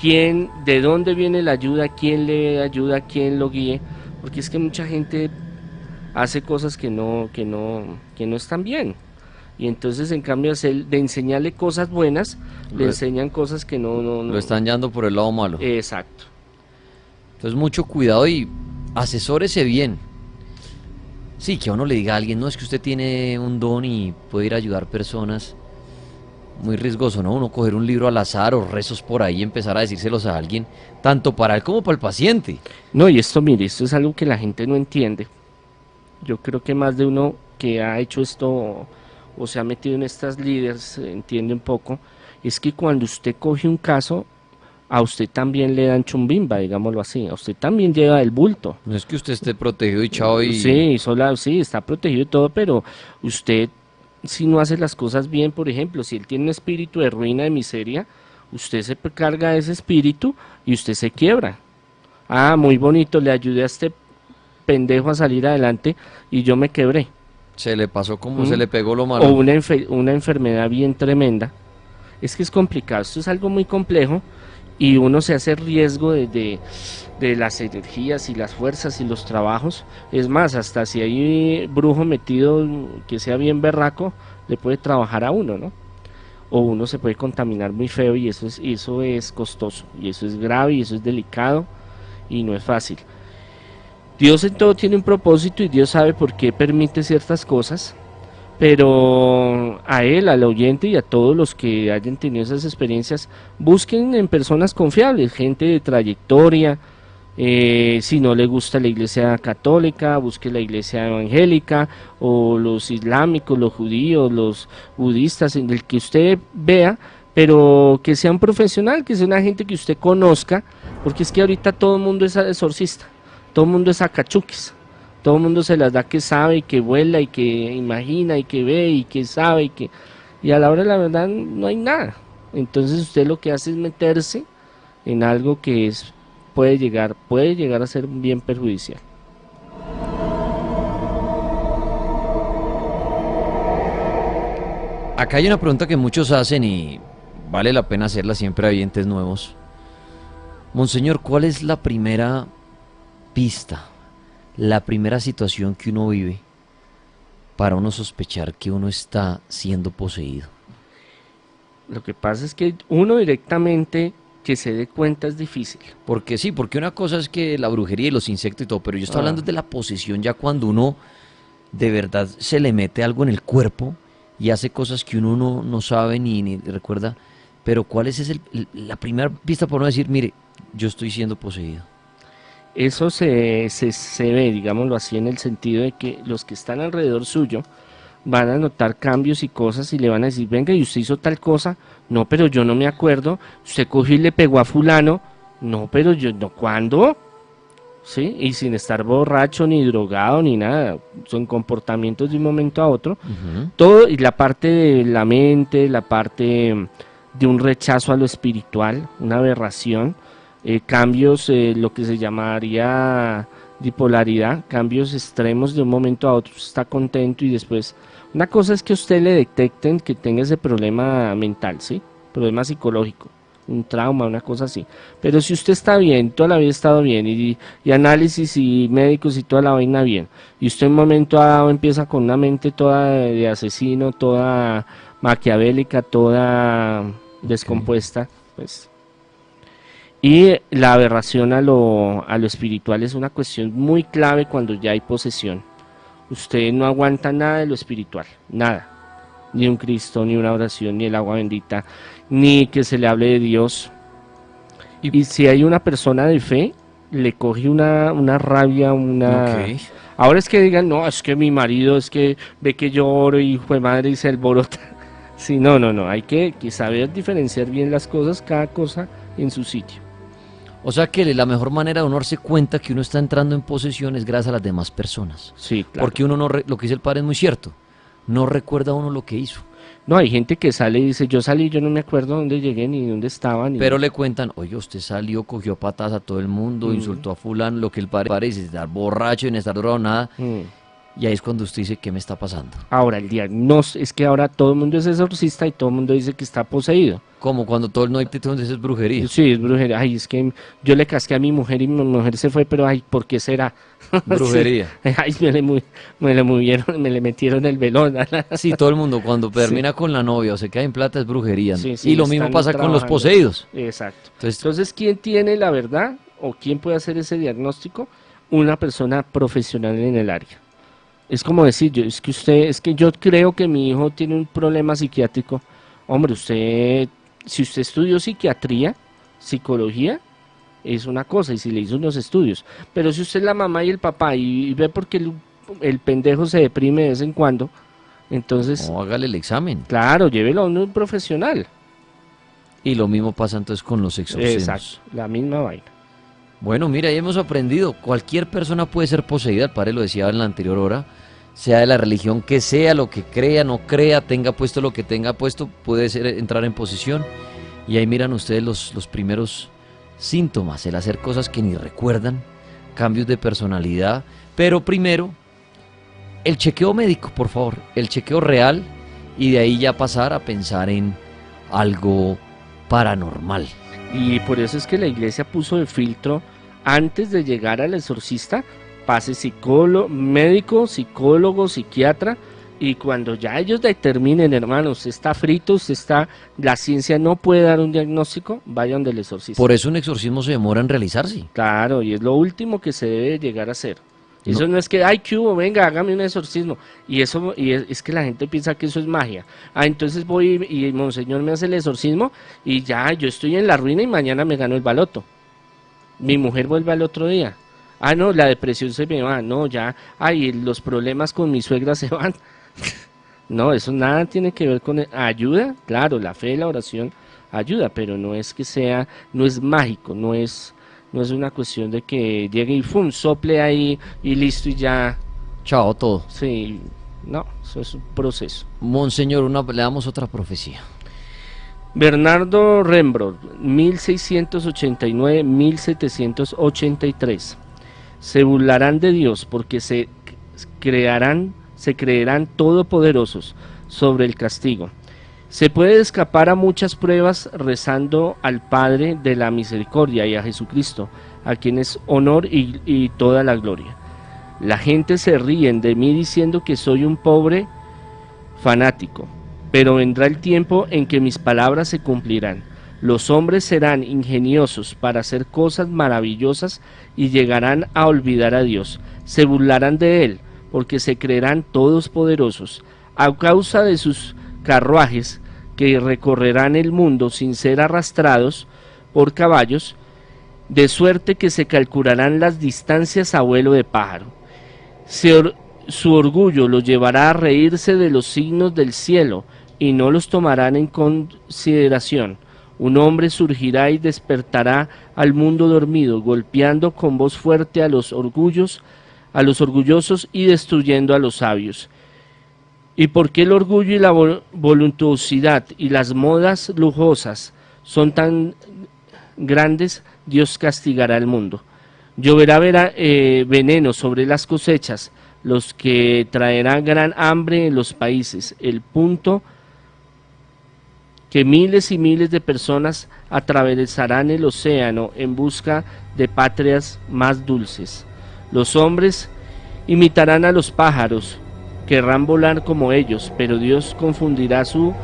de dónde viene la ayuda, quién le ayuda, quién lo guíe, porque es que mucha gente hace cosas que no están bien. Y entonces, en cambio, de enseñarle cosas buenas, le enseñan cosas que no. Lo están llevando por el lado malo. Exacto. Entonces, mucho cuidado y asesórese bien. Sí, que a uno le diga a alguien, no, es que usted tiene un don y puede ir a ayudar personas. Muy riesgoso, ¿no? Uno coger un libro al azar o rezos por ahí y empezar a decírselos a alguien, tanto para él como para el paciente. No, y mire, esto es algo que la gente no entiende. Yo creo que más de uno que ha hecho esto o se ha metido en estas líderes entiende un poco, es que cuando usted coge un caso, a usted también le dan chumbimba, digámoslo así, a usted también lleva el bulto. No es que usted esté protegido y chao y... Sí, está protegido y todo, pero usted, si no hace las cosas bien, por ejemplo, si él tiene un espíritu de ruina, de miseria, usted se carga de ese espíritu y usted se quiebra. Ah, muy bonito, le ayudé a este pendejo a salir adelante y yo me quebré. Se le pasó como se le pegó lo malo. O una enfermedad bien tremenda. Es que es complicado, esto es algo muy complejo y uno se hace riesgo de las energías y las fuerzas y los trabajos. Es más, hasta si hay brujo metido que sea bien berraco, le puede trabajar a uno, ¿no? O uno se puede contaminar muy feo y eso es costoso, y eso es grave y eso es delicado y no es fácil. Dios en todo tiene un propósito y Dios sabe por qué permite ciertas cosas, pero a él, al oyente y a todos los que hayan tenido esas experiencias, busquen en personas confiables, gente de trayectoria. Si no le gusta la iglesia católica, busque la iglesia evangélica o los islámicos, los judíos, los budistas, en el que usted vea, pero que sea un profesional, que sea una gente que usted conozca, porque es que ahorita todo el mundo es exorcista, todo el mundo es acachuquis, todo el mundo se las da que sabe y que vuela y que imagina y que ve y que sabe y a la hora de la verdad no hay nada. Entonces usted lo que hace es meterse en algo que puede llegar a ser bien perjudicial. Acá hay una pregunta que muchos hacen y vale la pena hacerla siempre a oyentes nuevos. Monseñor, ¿cuál es la primera pista, la primera situación que uno vive para uno sospechar que uno está siendo poseído? Lo que pasa es que uno directamente que se dé cuenta es difícil. Porque una cosa es que la brujería y los insectos y todo, pero yo estoy hablando de la posesión ya cuando uno de verdad se le mete algo en el cuerpo y hace cosas que uno no sabe ni recuerda. Pero ¿cuál es la primera pista para uno decir, mire, yo estoy siendo poseído? Eso se ve, digámoslo así, en el sentido de que los que están alrededor suyo van a notar cambios y cosas y le van a decir, venga, y usted hizo tal cosa, no, pero yo no me acuerdo, usted cogió y le pegó a fulano, no, pero yo, no, ¿cuándo? ¿Sí? Y sin estar borracho, ni drogado, ni nada, son comportamientos de un momento a otro, todo, y la parte de la mente, la parte de un rechazo a lo espiritual, una aberración, cambios, lo que se llamaría bipolaridad, cambios extremos de un momento a otro, está contento y después, una cosa es que a usted le detecten que tenga ese problema mental, ¿sí? Problema psicológico, un trauma, una cosa así, pero si usted está bien, toda la vida ha estado bien, y análisis y médicos y toda la vaina bien, y usted en un momento dado empieza con una mente toda de asesino, toda maquiavélica, toda descompuesta, pues... Y la aberración a lo espiritual es una cuestión muy clave cuando ya hay posesión. Usted no aguanta nada de lo espiritual, nada. Ni un Cristo, ni una oración, ni el agua bendita, ni que se le hable de Dios. Y si hay una persona de fe, le coge una rabia, Okay. Ahora es que digan, no, es que mi marido, es que ve que yo oro y hijo de madre y se alborota. Sí, no, hay que saber diferenciar bien las cosas, cada cosa en su sitio. O sea que la mejor manera de uno darse cuenta que uno está entrando en posesión es gracias a las demás personas. Sí, claro. Porque uno lo que dice el padre es muy cierto. No recuerda uno lo que hizo. No, hay gente que sale y dice, yo salí, yo no me acuerdo dónde llegué ni dónde estaba. Pero le cuentan, oye, usted salió, cogió patas a todo el mundo, insultó a fulano, lo que el padre dice, estar borracho y no estar drogado, nada. Y ahí es cuando usted dice, ¿qué me está pasando? Ahora, el diagnóstico es que ahora todo el mundo es exorcista y todo el mundo dice que está poseído. Como cuando todo el no hay entonces es brujería. Sí, es brujería. Ay, es que yo le casqué a mi mujer y mi mujer se fue, pero ay, ¿por qué será? Brujería. Sí. Ay, me le metieron el velón. Sí, todo el mundo cuando termina con la novia o se queda en plata es brujería. Sí, sí, y lo mismo están pasa con los trabajando. poseídos. Exacto. Entonces, ¿quién tiene la verdad o quién puede hacer ese diagnóstico? Una persona profesional en el área. Es como decir, es que yo creo que mi hijo tiene un problema psiquiátrico. Hombre, si usted estudió psiquiatría, psicología, es una cosa, y si le hizo unos estudios. Pero si usted es la mamá y el papá y ve porque el pendejo se deprime de vez en cuando, entonces... No, hágale el examen. Claro, llévelo a un profesional. Y lo mismo pasa entonces con los exorcismos. Exacto, la misma vaina. Bueno, mira, ya hemos aprendido, cualquier persona puede ser poseída, el padre lo decía en la anterior hora, sea de la religión que sea, lo que crea, no crea, tenga puesto lo que tenga puesto, puede entrar en posesión. Y ahí miran ustedes los primeros síntomas, el hacer cosas que ni recuerdan, cambios de personalidad, pero primero, el chequeo médico, por favor, el chequeo real, y de ahí ya pasar a pensar en algo paranormal. Y por eso es que la iglesia puso de filtro, antes de llegar al exorcista, pase médico, psicólogo, psiquiatra, y cuando ya ellos determinen, hermano, usted está frito, la ciencia no puede dar un diagnóstico, vayan del exorcista. Por eso un exorcismo se demora en realizarse. Claro, y es lo último que se debe llegar a hacer. Eso no es que, ay, ¿qué hubo? Venga, hágame un exorcismo. Y es que la gente piensa que eso es magia. Ah, entonces voy y monseñor me hace el exorcismo y ya, yo estoy en la ruina y mañana me gano el baloto. Mi mujer vuelve al otro día. Ah, no, la depresión se me va. No, ya, ay, los problemas con mi suegra se van. No, eso nada tiene que ver con... Ayuda, claro, la fe y la oración ayuda, pero no es que sea, no es mágico, no es una cuestión de que llegue y ¡fum! Sople ahí y listo y ya. Chao, todo. Sí, no, eso es un proceso. Monseñor, le damos otra profecía. Bernardo Rembrandt, 1689-1783. Se burlarán de Dios porque se creerán todopoderosos sobre el castigo. Se puede escapar a muchas pruebas rezando al Padre de la Misericordia y a Jesucristo, a quien es honor y toda la gloria. La gente se ríen de mí diciendo que soy un pobre fanático, pero vendrá el tiempo en que mis palabras se cumplirán. Los hombres serán ingeniosos para hacer cosas maravillosas y llegarán a olvidar a Dios. Se burlarán de Él, porque se creerán todos poderosos. A causa de sus carruajes, que recorrerán el mundo sin ser arrastrados por caballos, de suerte que se calcularán las distancias a vuelo de pájaro. Su orgullo los llevará a reírse de los signos del cielo y no los tomarán en consideración. Un hombre surgirá y despertará al mundo dormido, golpeando con voz fuerte a los orgullosos y destruyendo a los sabios. ¿Y por qué el orgullo y la voluptuosidad y las modas lujosas son tan grandes? Dios castigará al mundo. Lloverá veneno sobre las cosechas, los que traerán gran hambre en los países, el punto que miles y miles de personas atravesarán el océano en busca de patrias más dulces. Los hombres imitarán a los pájaros, querrán volar como ellos, pero Dios confundirá su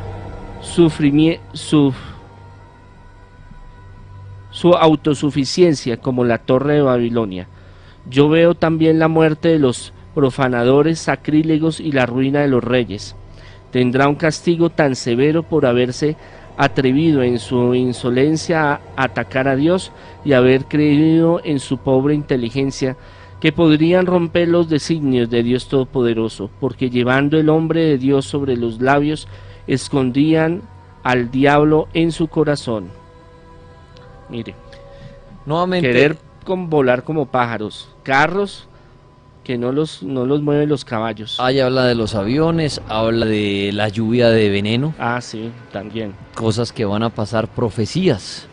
autosuficiencia como la torre de Babilonia. Yo veo también la muerte de los profanadores sacrílegos y la ruina de los reyes. Tendrá un castigo tan severo por haberse atrevido en su insolencia a atacar a Dios y haber creído en su pobre inteligencia, que podrían romper los designios de Dios Todopoderoso, porque llevando el nombre de Dios sobre los labios, escondían al diablo en su corazón. Mire, nuevamente, querer volar como pájaros, carros que no los mueven los caballos. Ahí habla de los aviones, habla de la lluvia de veneno. Ah, sí, también. Cosas que van a pasar, profecías.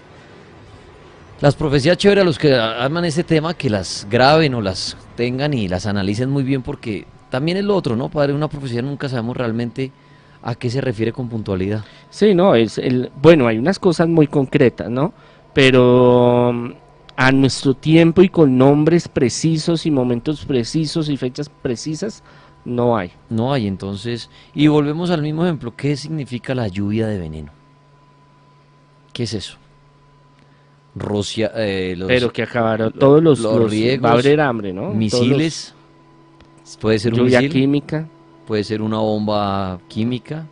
Las profecías chéveres, a los que aman ese tema, que las graben o las tengan y las analicen muy bien, porque también es lo otro, ¿no, padre? Una profecía nunca sabemos realmente a qué se refiere con puntualidad. Sí, no, bueno, hay unas cosas muy concretas, ¿no? Pero a nuestro tiempo y con nombres precisos y momentos precisos y fechas precisas, no hay. No hay, entonces, y volvemos al mismo ejemplo, ¿qué significa la lluvia de veneno? ¿Qué es eso? Pero que acabaron todos los riegos, va a haber hambre, ¿no? Misiles, puede ser un lluvia misil, química, puede ser una bomba química,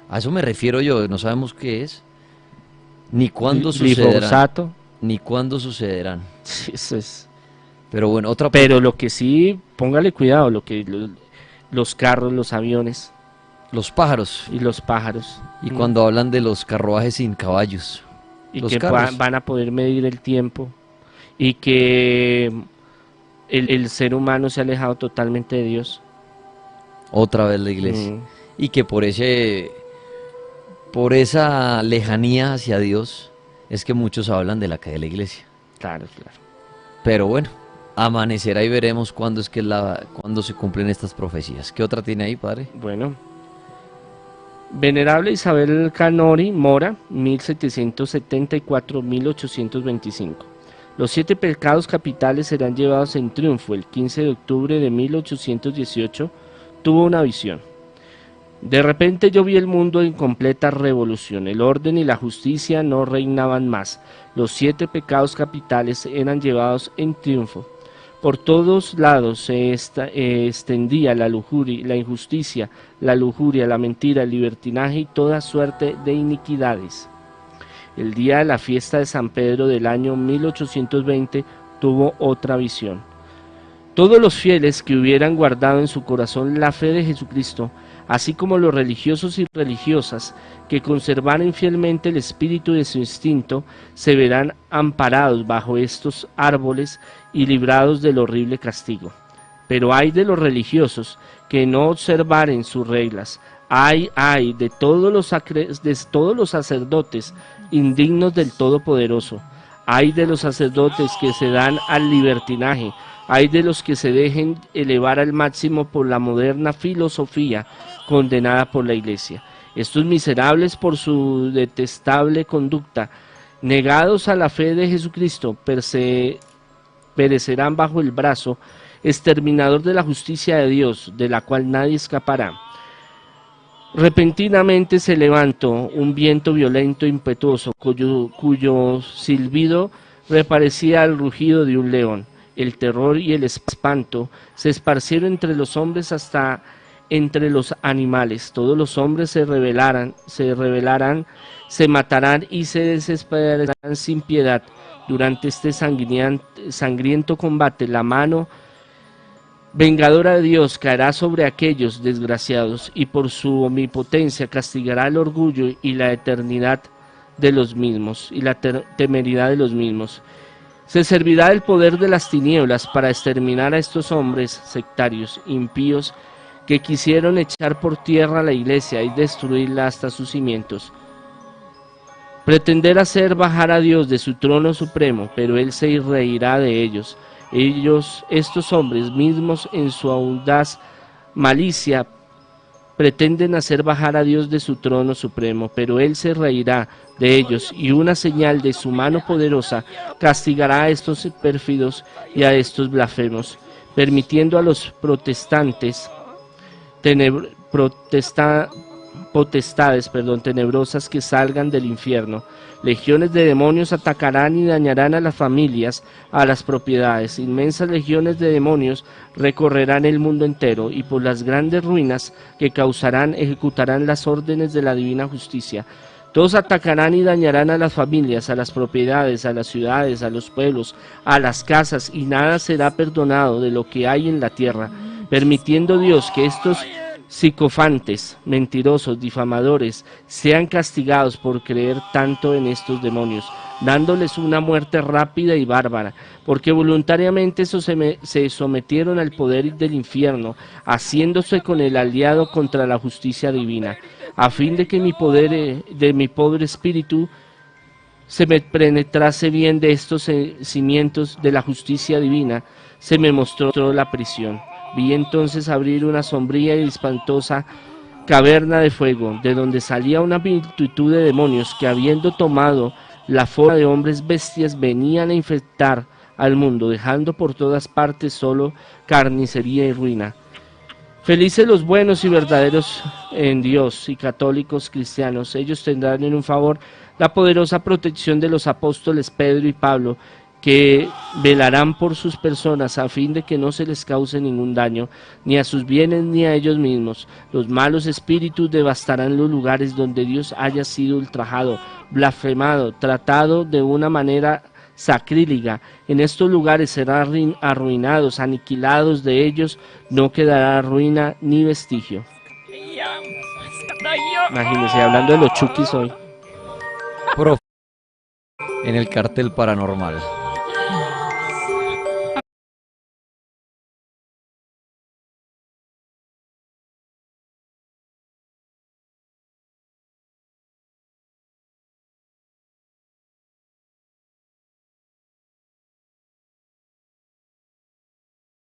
a eso me refiero yo, no sabemos qué es, ni cuándo sucederán, glifosato. ni cuándo sucederán. Sí, eso es. Pero bueno, Pero lo que sí, póngale cuidado, los carros, los aviones, los pájaros y los pájaros. Y cuando hablan de los carruajes sin caballos. Y los que carros. van a poder medir el tiempo y que el ser humano se ha alejado totalmente de Dios. Otra vez la iglesia. Y que por esa lejanía hacia Dios es que muchos hablan de la caída de la iglesia. Claro, claro. Pero bueno, amanecerá y veremos cuándo se cumplen estas profecías. ¿Qué otra tiene ahí, padre? Bueno, Venerable Isabel Canori Mora, 1774-1825. Los 7 pecados capitales serán llevados en triunfo. El 15 de octubre de 1818 tuvo una visión. De repente yo vi el mundo en completa revolución. El orden y la justicia no reinaban más. Los 7 pecados capitales eran llevados en triunfo. Por todos lados se extendía la lujuria, la injusticia, la lujuria, la mentira, el libertinaje y toda suerte de iniquidades. El día de la fiesta de San Pedro del año 1820 tuvo otra visión. Todos los fieles que hubieran guardado en su corazón la fe de Jesucristo, así como los religiosos y religiosas que conservaran fielmente el espíritu de su instinto, se verán amparados bajo estos árboles y librados del horrible castigo. Pero ay de los religiosos que no observaren sus reglas, ay de todos los sacerdotes indignos del Todopoderoso, ay de los sacerdotes que se dan al libertinaje, ay de los que se dejen elevar al máximo por la moderna filosofía condenada por la Iglesia. Estos miserables por su detestable conducta, negados a la fe de Jesucristo, perecerán bajo el brazo exterminador de la justicia de Dios, de la cual nadie escapará. Repentinamente se levantó un viento violento e impetuoso, cuyo silbido reparecía al rugido de un león. El terror y el espanto se esparcieron entre los hombres hasta entre los animales. Todos los hombres se rebelarán, se matarán y se desesperarán sin piedad. Durante este sangriento combate, la mano vengadora de Dios caerá sobre aquellos desgraciados y por su omnipotencia castigará el orgullo y la eternidad de los mismos y la temeridad de los mismos. Se servirá del poder de las tinieblas para exterminar a estos hombres sectarios, impíos, que quisieron echar por tierra la iglesia y destruirla hasta sus cimientos. Pretender hacer bajar a Dios de su trono supremo, pero Él se reirá de ellos. Estos hombres mismos en su audaz malicia, pretenden hacer bajar a Dios de su trono supremo, pero Él se reirá de ellos y una señal de su mano poderosa castigará a estos pérfidos y a estos blasfemos, permitiendo a los protestantes potestades tenebrosas que salgan del infierno. Legiones de demonios atacarán y dañarán a las familias, a las propiedades. Inmensas legiones de demonios recorrerán el mundo entero y por las grandes ruinas que causarán ejecutarán las órdenes de la divina justicia. Todos atacarán y dañarán a las familias, a las propiedades, a las ciudades, a los pueblos, a las casas, y nada será perdonado de lo que hay en la tierra, permitiendo Dios que estos psicofantes, mentirosos, difamadores, sean castigados por creer tanto en estos demonios, dándoles una muerte rápida y bárbara, porque voluntariamente se sometieron al poder del infierno, haciéndose con el aliado contra la justicia divina, a fin de que mi pobre espíritu se me penetrase bien de estos cimientos de la justicia divina. Se me mostró la prisión Vi entonces abrir una sombría y espantosa caverna de fuego, de donde salía una multitud de demonios que, habiendo tomado la forma de hombres bestias, venían a infectar al mundo, dejando por todas partes solo carnicería y ruina. Felices los buenos y verdaderos en Dios y católicos cristianos, ellos tendrán en un favor la poderosa protección de los apóstoles Pedro y Pablo, que velarán por sus personas a fin de que no se les cause ningún daño, ni a sus bienes ni a ellos mismos. Los malos espíritus devastarán los lugares donde Dios haya sido ultrajado, blasfemado, tratado de una manera sacrílega. En estos lugares serán arruinados, aniquilados, de ellos no quedará ruina ni vestigio. Imagínense, hablando de los chukis hoy. Profe, en el cartel paranormal.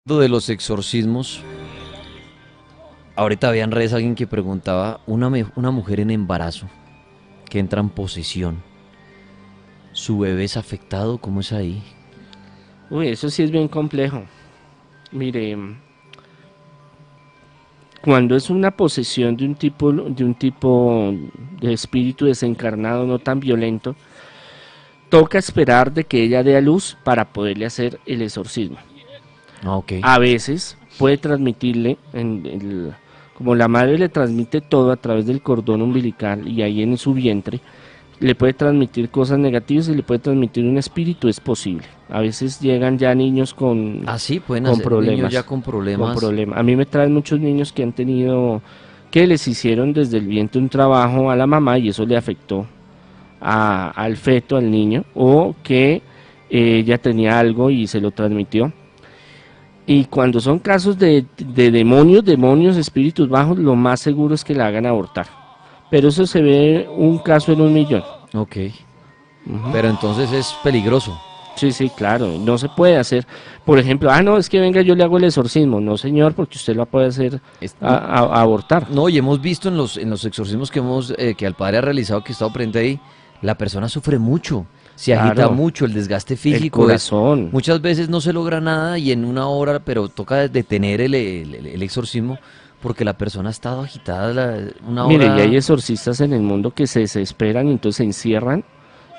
De los exorcismos, ahorita había en redes alguien que preguntaba, una mujer en embarazo que entra en posesión, ¿su bebé es afectado? ¿Cómo es ahí? Uy, eso sí es bien complejo. Mire, cuando es una posesión de un tipo de espíritu desencarnado no tan violento, toca esperar de que ella dé a luz para poderle hacer el exorcismo. Okay. A veces puede transmitirle, como la madre le transmite todo a través del cordón umbilical y ahí en su vientre, le puede transmitir cosas negativas y le puede transmitir un espíritu, es posible. A veces llegan ya niños con, pueden con hacer problemas. Niños ya con problemas. A mí me traen muchos niños que han tenido, que les hicieron desde el vientre un trabajo a la mamá y eso le afectó al feto, al niño, o que ella tenía algo y se lo transmitió. Y cuando son casos de demonios, espíritus bajos, lo más seguro es que la hagan abortar. Pero eso se ve un caso en 1.000.000. Ok. Pero entonces es peligroso. Sí, claro, no se puede hacer. Por ejemplo, no, es que venga, yo le hago el exorcismo. No, señor, porque usted lo puede hacer a abortar. No, y hemos visto en los exorcismos que el padre ha realizado, que ha estado presente ahí, la persona sufre mucho. Se agita mucho, el desgaste físico. El corazón. Muchas veces no se logra nada y en una hora, pero toca detener el exorcismo porque la persona ha estado agitada una hora. Mire, y hay exorcistas en el mundo que se desesperan y entonces se encierran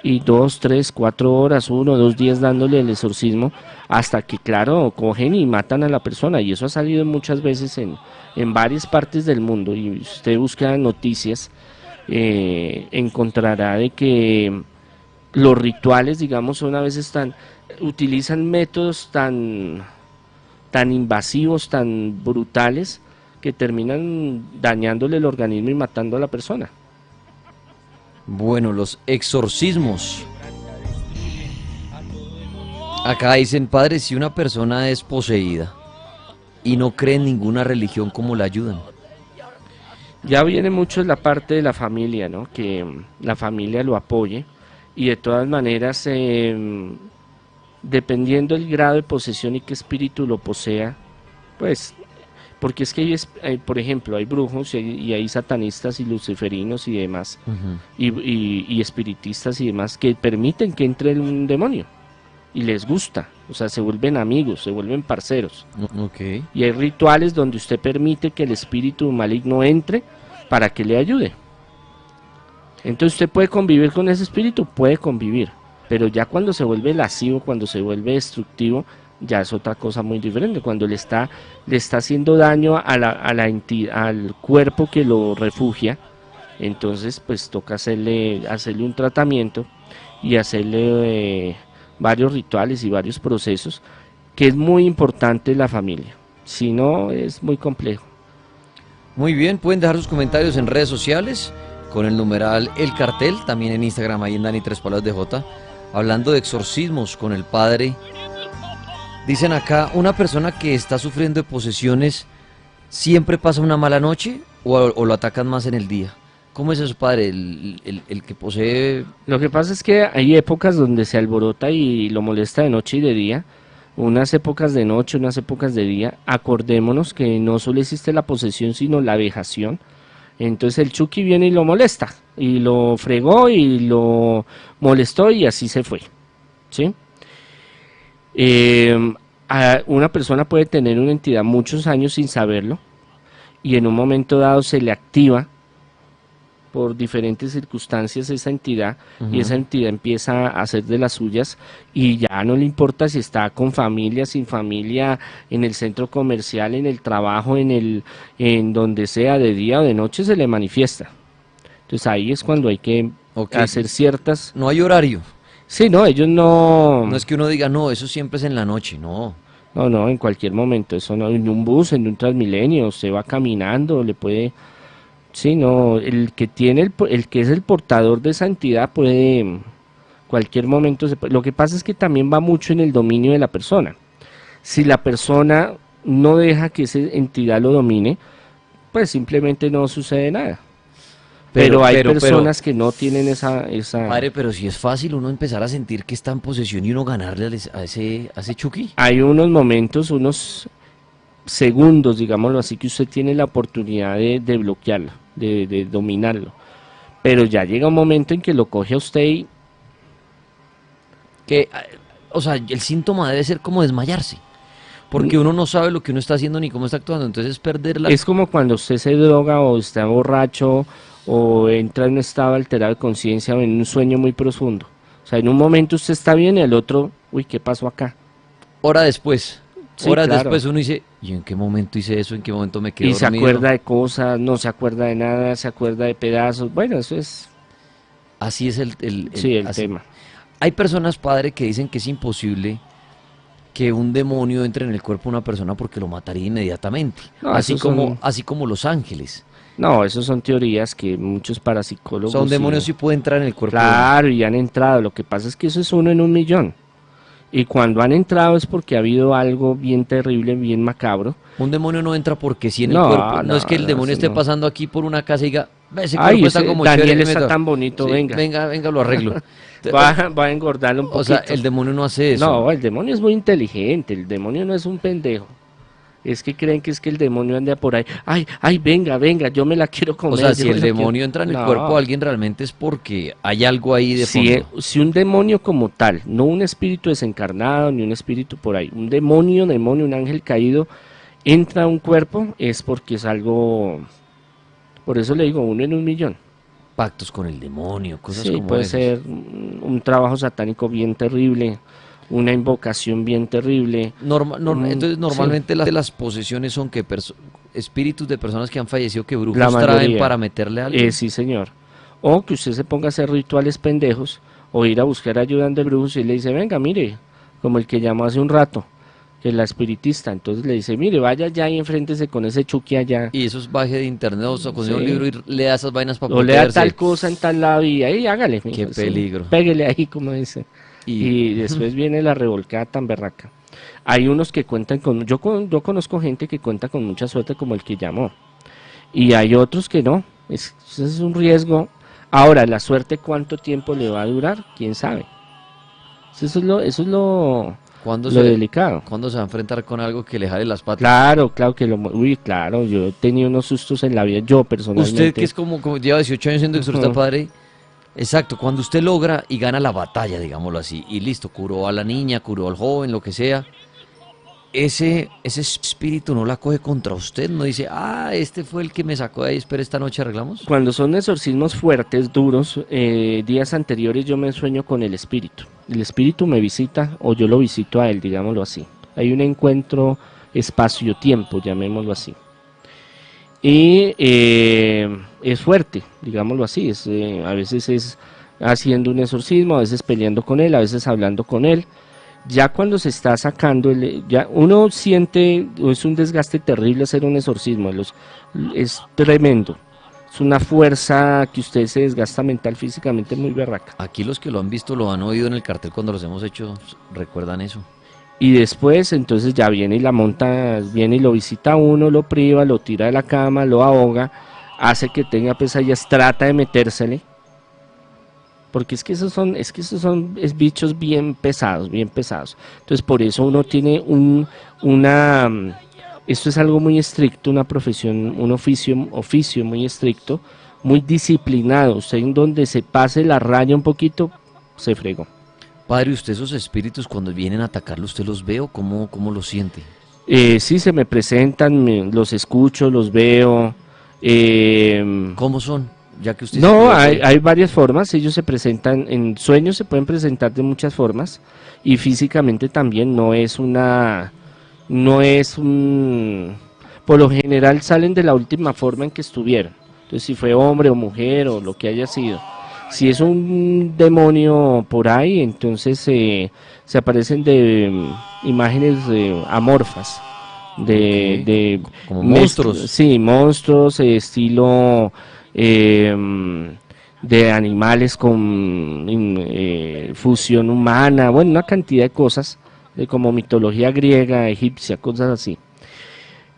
y 2, 3, 4 horas, 1 o 2 días dándole el exorcismo hasta que, claro, cogen y matan a la persona. Y eso ha salido muchas veces en varias partes del mundo. Y usted busca noticias, encontrará de que los rituales, digamos, son a veces utilizan métodos tan invasivos, tan brutales, que terminan dañándole el organismo y matando a la persona. Bueno, los exorcismos. Acá dicen, padre, si una persona es poseída y no cree en ninguna religión, ¿cómo la ayudan? Ya viene mucho la parte de la familia, ¿no? Que la familia lo apoye. Y de todas maneras, dependiendo del grado de posesión y qué espíritu lo posea, pues, porque es que por ejemplo, hay brujos y hay satanistas y luciferinos y demás, y espiritistas y demás, que permiten que entre un demonio, y les gusta, o sea, se vuelven amigos, se vuelven parceros. Okay. Y hay rituales donde usted permite que el espíritu maligno entre para que le ayude. Entonces usted puede convivir con ese espíritu, puede convivir, pero ya cuando se vuelve lascivo, cuando se vuelve destructivo, ya es otra cosa muy diferente. Cuando le está haciendo daño a la entidad, al cuerpo que lo refugia, entonces pues toca hacerle un tratamiento y hacerle varios rituales y varios procesos, que es muy importante la familia, si no es muy complejo. Muy bien, pueden dejar sus comentarios en redes sociales con el numeral El Cartel, también en Instagram, ahí en Dani Tres Palas DJ, hablando de exorcismos con el padre. Dicen acá, ¿una persona que está sufriendo de posesiones siempre pasa una mala noche o lo atacan más en el día? ¿Cómo es eso, padre? El que posee... Lo que pasa es que hay épocas donde se alborota y lo molesta de noche y de día, unas épocas de noche, unas épocas de día, acordémonos que no solo existe la posesión, sino la vejación. Entonces el Chucky viene y lo molesta, y lo fregó y lo molestó y así se fue, ¿sí? Una persona puede tener una entidad muchos años sin saberlo, y en un momento dado se le activa por diferentes circunstancias esa entidad, y esa entidad empieza a hacer de las suyas, y ya no le importa si está con familia, sin familia, en el centro comercial, en el trabajo, en donde sea, de día o de noche, se le manifiesta. Entonces ahí es cuando hay que hacer ciertas... No hay horario. Sí, no, ellos no... No es que uno diga, no, eso siempre es en la noche, no. No, en cualquier momento, eso no, en un bus, en un Transmilenio, se va caminando, le puede... Sí, no, el que es el portador de esa entidad puede, cualquier momento, lo que pasa es que también va mucho en el dominio de la persona. Si la persona no deja que esa entidad lo domine, pues simplemente no sucede nada. Pero hay personas que no tienen esa... Padre, pero si es fácil uno empezar a sentir que está en posesión y uno ganarle a ese Chucky. Hay unos momentos, unos segundos, digámoslo así, que usted tiene la oportunidad de bloquearlo, de dominarlo, pero ya llega un momento en que lo coge a usted y... O sea, el síntoma debe ser como desmayarse, porque uno no sabe lo que uno está haciendo ni cómo está actuando, entonces es perder la... Es como cuando usted se droga o está borracho o entra en un estado alterado de conciencia o en un sueño muy profundo. O sea, en un momento usted está bien y al otro, uy, ¿qué pasó acá? Hora después. Sí, horas claro. después uno dice, ¿y en qué momento hice eso? ¿En qué momento me quedé Y se dormido? acuerda de cosas, no se acuerda de nada, se acuerda de pedazos. Bueno, eso es... Así es el así. tema. Hay personas, padre, que dicen que es imposible que un demonio entre en el cuerpo de una persona porque lo mataría inmediatamente. No, así esos como los ángeles. No, esas son teorías que muchos parapsicólogos... O sea, un demonio sí puede entrar en el cuerpo. Claro, y han entrado. Lo que pasa es que eso es 1 en 1.000.000. Y cuando han entrado es porque ha habido algo bien terrible, bien macabro. Un demonio no entra porque sí en el cuerpo. No es que el demonio esté pasando aquí por una casa y diga, ese cuerpo está como Daniel chévere, está tan bonito, sí, venga. venga, lo arreglo. va a engordarlo un poquito. O sea, el demonio no hace eso. No, el demonio es muy inteligente, el demonio no es un pendejo. Es que creen que es que el demonio anda por ahí. Ay, venga, yo me la quiero comer. O sea, si el demonio entra en el cuerpo de alguien realmente es porque hay algo ahí de fondo. Si un demonio como tal, no un espíritu desencarnado, ni un espíritu por ahí, un demonio, un ángel caído, entra a un cuerpo, es porque es algo, por eso le digo, 1 en 1.000.000. Pactos con el demonio, cosas sí, como puede esas. ser un trabajo satánico bien terrible, una invocación bien terrible. Entonces normalmente las posesiones son que espíritus de personas que han fallecido que brujos traen para meterle a alguien. Sí, señor. O que usted se ponga a hacer rituales pendejos o ir a buscar ayuda de brujos y le dice, venga, mire, como el que llamó hace un rato, que es la espiritista, entonces le dice, mire, vaya allá y enfréntese con ese Chucky allá. Y eso es baje de internet, o sea, con un libro y lea esas vainas para o lea tal cosa en tal lado y ahí hágale. Qué peligro. Péguele ahí, como dice. Y después viene la revolcada tan berraca. Hay unos que cuentan con... Yo conozco gente que cuenta con mucha suerte como el que llamó. Y hay otros que no. Eso es un riesgo. Ahora, la suerte, ¿cuánto tiempo le va a durar? ¿Quién sabe? Eso es lo delicado. ¿Cuándo se va a enfrentar con algo que le jale las patas? Claro que claro, yo he tenido unos sustos en la vida, yo personalmente. Usted que es como lleva 18 años siendo exorcista, padre... Exacto, cuando usted logra y gana la batalla, digámoslo así, y listo, curó a la niña, curó al joven, lo que sea, ese espíritu no la coge contra usted, no dice, este fue el que me sacó de ahí, espera, esta noche arreglamos. Cuando son exorcismos fuertes, duros, días anteriores yo me sueño con el espíritu me visita o yo lo visito a él, digámoslo así. Hay un encuentro espacio-tiempo, llamémoslo así. Y es fuerte, digámoslo así, a veces es haciendo un exorcismo, a veces peleando con él, a veces hablando con él. Ya cuando se está sacando, ya uno siente, es un desgaste terrible hacer un exorcismo, es tremendo. Es una fuerza que usted se desgasta mental, físicamente muy berraca. Aquí los que lo han visto, lo han oído en el cartel cuando los hemos hecho, recuerdan eso. Y después entonces ya viene y la monta, viene y lo visita a uno, lo priva, lo tira de la cama, lo ahoga, hace que tenga pesadillas, trata de metérsele. porque es que esos son bichos bien pesados, bien pesados. Entonces por eso uno tiene esto es algo muy estricto, una profesión, un oficio muy estricto, muy disciplinado. Usted en donde se pase la raya un poquito, se fregó. Padre, ¿usted esos espíritus cuando vienen a atacarlo, usted los ve o cómo los siente? Sí, se me presentan, los escucho, los veo. ¿Cómo son? Ya que usted no, hay varias formas. Ellos se presentan en sueños, se pueden presentar de muchas formas, y físicamente también por lo general salen de la última forma en que estuvieron. Entonces, si fue hombre o mujer o lo que haya sido. Si es un demonio por ahí, entonces se aparecen de imágenes amorfas, como monstruos. Sí, monstruos, estilo de animales con fusión humana, bueno, una cantidad de cosas, como mitología griega, egipcia, cosas así.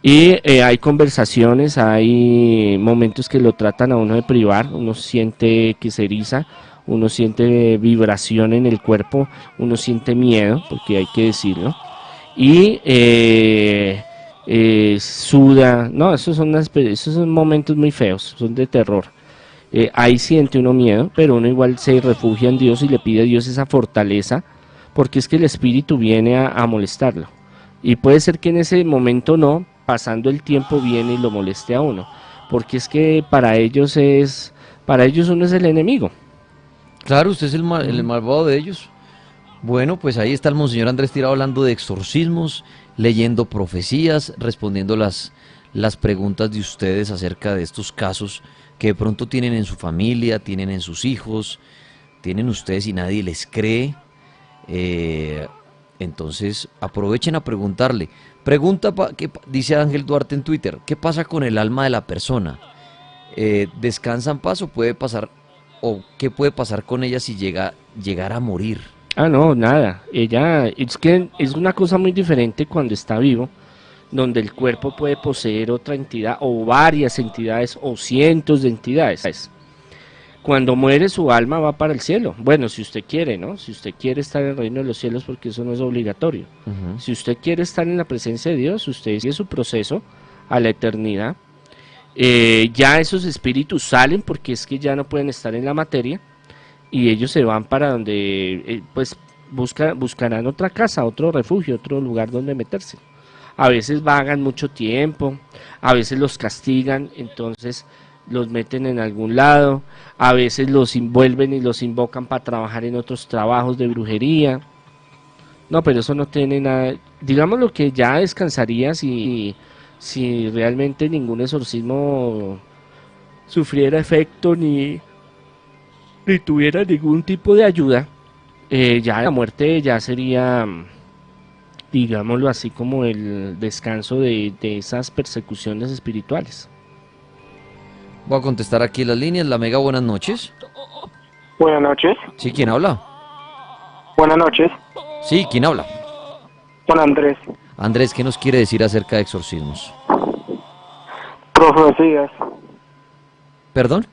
Y hay conversaciones, hay momentos que lo tratan a uno de privar, uno siente que se eriza, uno siente vibración en el cuerpo, uno siente miedo, porque hay que decirlo, y suda, no, esos son momentos muy feos, son de terror. Ahí siente uno miedo, pero uno igual se refugia en Dios y le pide a Dios esa fortaleza, porque es que el espíritu viene a molestarlo. Y puede ser que en ese momento no, pasando el tiempo viene y lo moleste a uno, porque es que para ellos uno es el enemigo. Claro, usted es el malvado de ellos. Bueno, pues ahí está el Monseñor Andrés Tirado hablando de exorcismos, leyendo profecías, respondiendo las preguntas de ustedes acerca de estos casos que de pronto tienen en su familia, tienen en sus hijos, tienen ustedes y nadie les cree. Entonces aprovechen a preguntarle. Pregunta, dice Ángel Duarte en Twitter, ¿qué pasa con el alma de la persona? ¿Descansa en paz o puede pasar, o qué puede pasar con ella si llegar a morir? Ah, no, nada. Ella, es que es una cosa muy diferente cuando está vivo, donde el cuerpo puede poseer otra entidad, o varias entidades, o cientos de entidades. Cuando muere, su alma va para el cielo. Bueno, si usted quiere, ¿no? Si usted quiere estar en el reino de los cielos, porque eso no es obligatorio. Si usted quiere estar en la presencia de Dios, usted sigue su proceso a la eternidad. Ya esos espíritus salen porque es que ya no pueden estar en la materia, y ellos se van para donde, pues, buscarán otra casa, otro refugio, otro lugar donde meterse. A veces vagan mucho tiempo, a veces los castigan, entonces los meten en algún lado, a veces los envuelven y los invocan para trabajar en otros trabajos de brujería. No, pero eso no tiene nada, digamos lo que ya descansaría si realmente ningún exorcismo sufriera efecto ni tuviera ningún tipo de ayuda. Ya la muerte ya sería, digámoslo así, como el descanso de esas persecuciones espirituales. Voy a contestar aquí las líneas. La Mega, buenas noches. Buenas noches. Sí, ¿quién habla? Buenas noches. Sí, ¿quién habla? Con Andrés. Andrés, ¿qué nos quiere decir acerca de exorcismos? Profecías. ¿Perdón?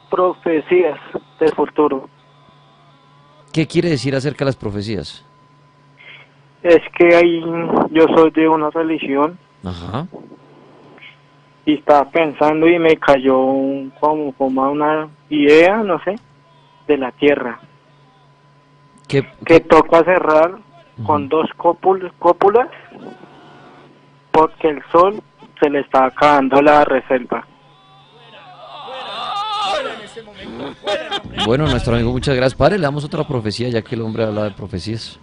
Profecías del futuro. ¿Qué quiere decir acerca de las profecías? Es que yo soy de una religión. Ajá. Y estaba pensando y me cayó como una idea, no sé, de la Tierra. Que toca cerrar con dos cópulas porque el sol se le está acabando la reserva. Bueno, nuestro amigo, muchas gracias. Padre, le damos otra profecía, ya que el hombre habla de profecías.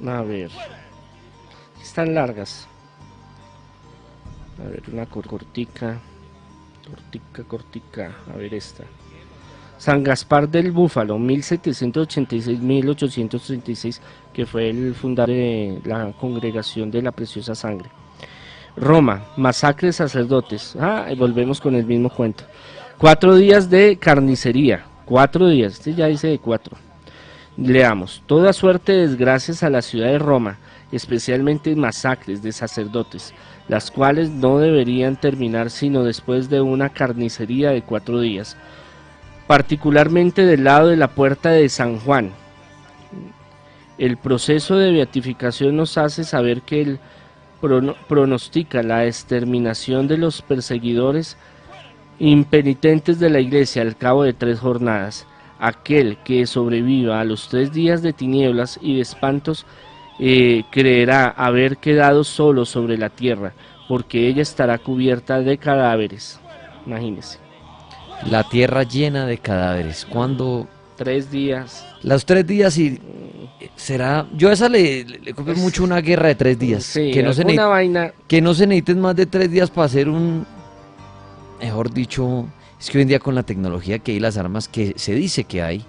A ver, están largas. A ver, una cortica. A ver esta. San Gaspar del Búfalo, 1786-1836, que fue el fundador de la Congregación de la Preciosa Sangre. Roma, masacre de sacerdotes. Y volvemos con el mismo cuento. 4 días de carnicería. 4 días, este ya dice de 4. Leamos. Toda suerte de desgracias a la ciudad de Roma especialmente masacres de sacerdotes, las cuales no deberían terminar sino después de una carnicería de 4 días, particularmente del lado de la puerta de San Juan. El proceso de beatificación nos hace saber que él pronostica la exterminación de los perseguidores impenitentes de la Iglesia al cabo de 3 jornadas. Aquel que sobreviva a los 3 días de tinieblas y de espantos creerá haber quedado solo sobre la tierra, porque ella estará cubierta de cadáveres. Imagínense. La tierra llena de cadáveres. ¿Cuándo? 3 días. Los 3 días y será. Yo a esa le copio mucho una guerra de 3 días. Sí, que no se vaina. Que no se necesiten más de 3 días para hacer un. Mejor dicho, es que hoy en día con la tecnología que hay, las armas que se dice que hay,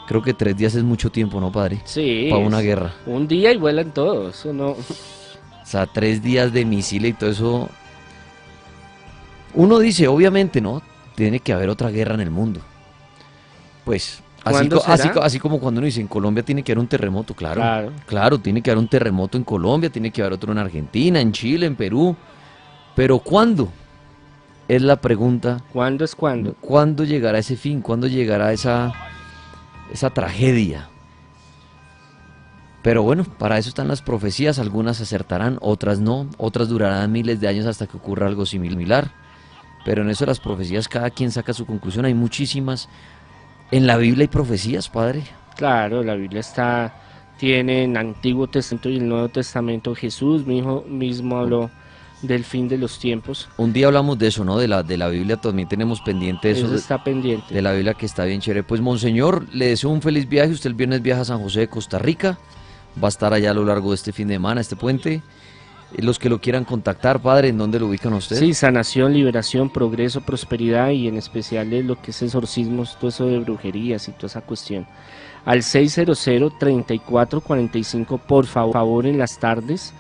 creo que 3 días es mucho tiempo, ¿no, padre? Sí. Para una guerra. Un día y vuelan todos, eso no. O sea, 3 días de misiles y todo eso. Uno dice, obviamente, ¿no? Tiene que haber otra guerra en el mundo. Pues, así como cuando uno dice, en Colombia tiene que haber un terremoto, claro, tiene que haber un terremoto en Colombia, tiene que haber otro en Argentina, en Chile, en Perú. Pero ¿cuándo? Es la pregunta. ¿Cuándo es cuándo? ¿Cuándo llegará ese fin? ¿Cuándo llegará esa tragedia? Pero bueno, para eso están las profecías, algunas acertarán, otras no, otras durarán miles de años hasta que ocurra algo similar. Pero en eso de las profecías cada quien saca su conclusión, hay muchísimas. ¿En la Biblia hay profecías, padre? Claro, la Biblia tiene en Antiguo Testamento y el Nuevo Testamento. Jesús mismo habló del fin de los tiempos. Un día hablamos de eso, ¿no? De la Biblia, también tenemos pendiente eso. Está pendiente. De la Biblia, que está bien chévere. Pues, monseñor, le deseo un feliz viaje. Usted el viernes viaja a San José de Costa Rica. Va a estar allá a lo largo de este fin de semana, este puente. Los que lo quieran contactar, padre, ¿en dónde lo ubican a usted? Sí, sanación, liberación, progreso, prosperidad y en especial de lo que es exorcismos, todo eso de brujerías y toda esa cuestión. Al 600-3445, por favor, en las tardes,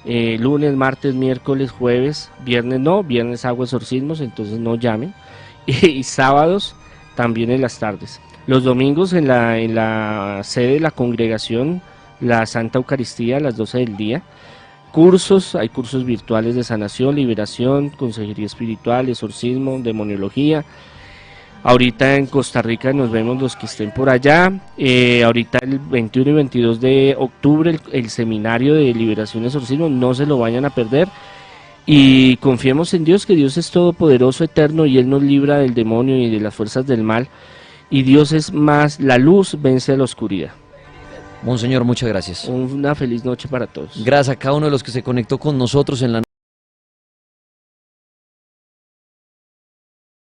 lunes, martes, miércoles, jueves, viernes hago exorcismos, entonces no llamen, y sábados también en las tardes. Los domingos en la sede de la congregación, la Santa Eucaristía a las 12 del día. Hay cursos virtuales de sanación, liberación, consejería espiritual, exorcismo, demoniología. Ahorita en Costa Rica nos vemos los que estén por allá. Ahorita el 21 y 22 de octubre el seminario de liberación y exorcismo, no se lo vayan a perder. Y confiemos en Dios, que Dios es todopoderoso, eterno, y Él nos libra del demonio y de las fuerzas del mal. Y Dios es más, la luz vence a la oscuridad. Monseñor, muchas gracias. Una feliz noche para todos. Gracias a cada uno de los que se conectó con nosotros en la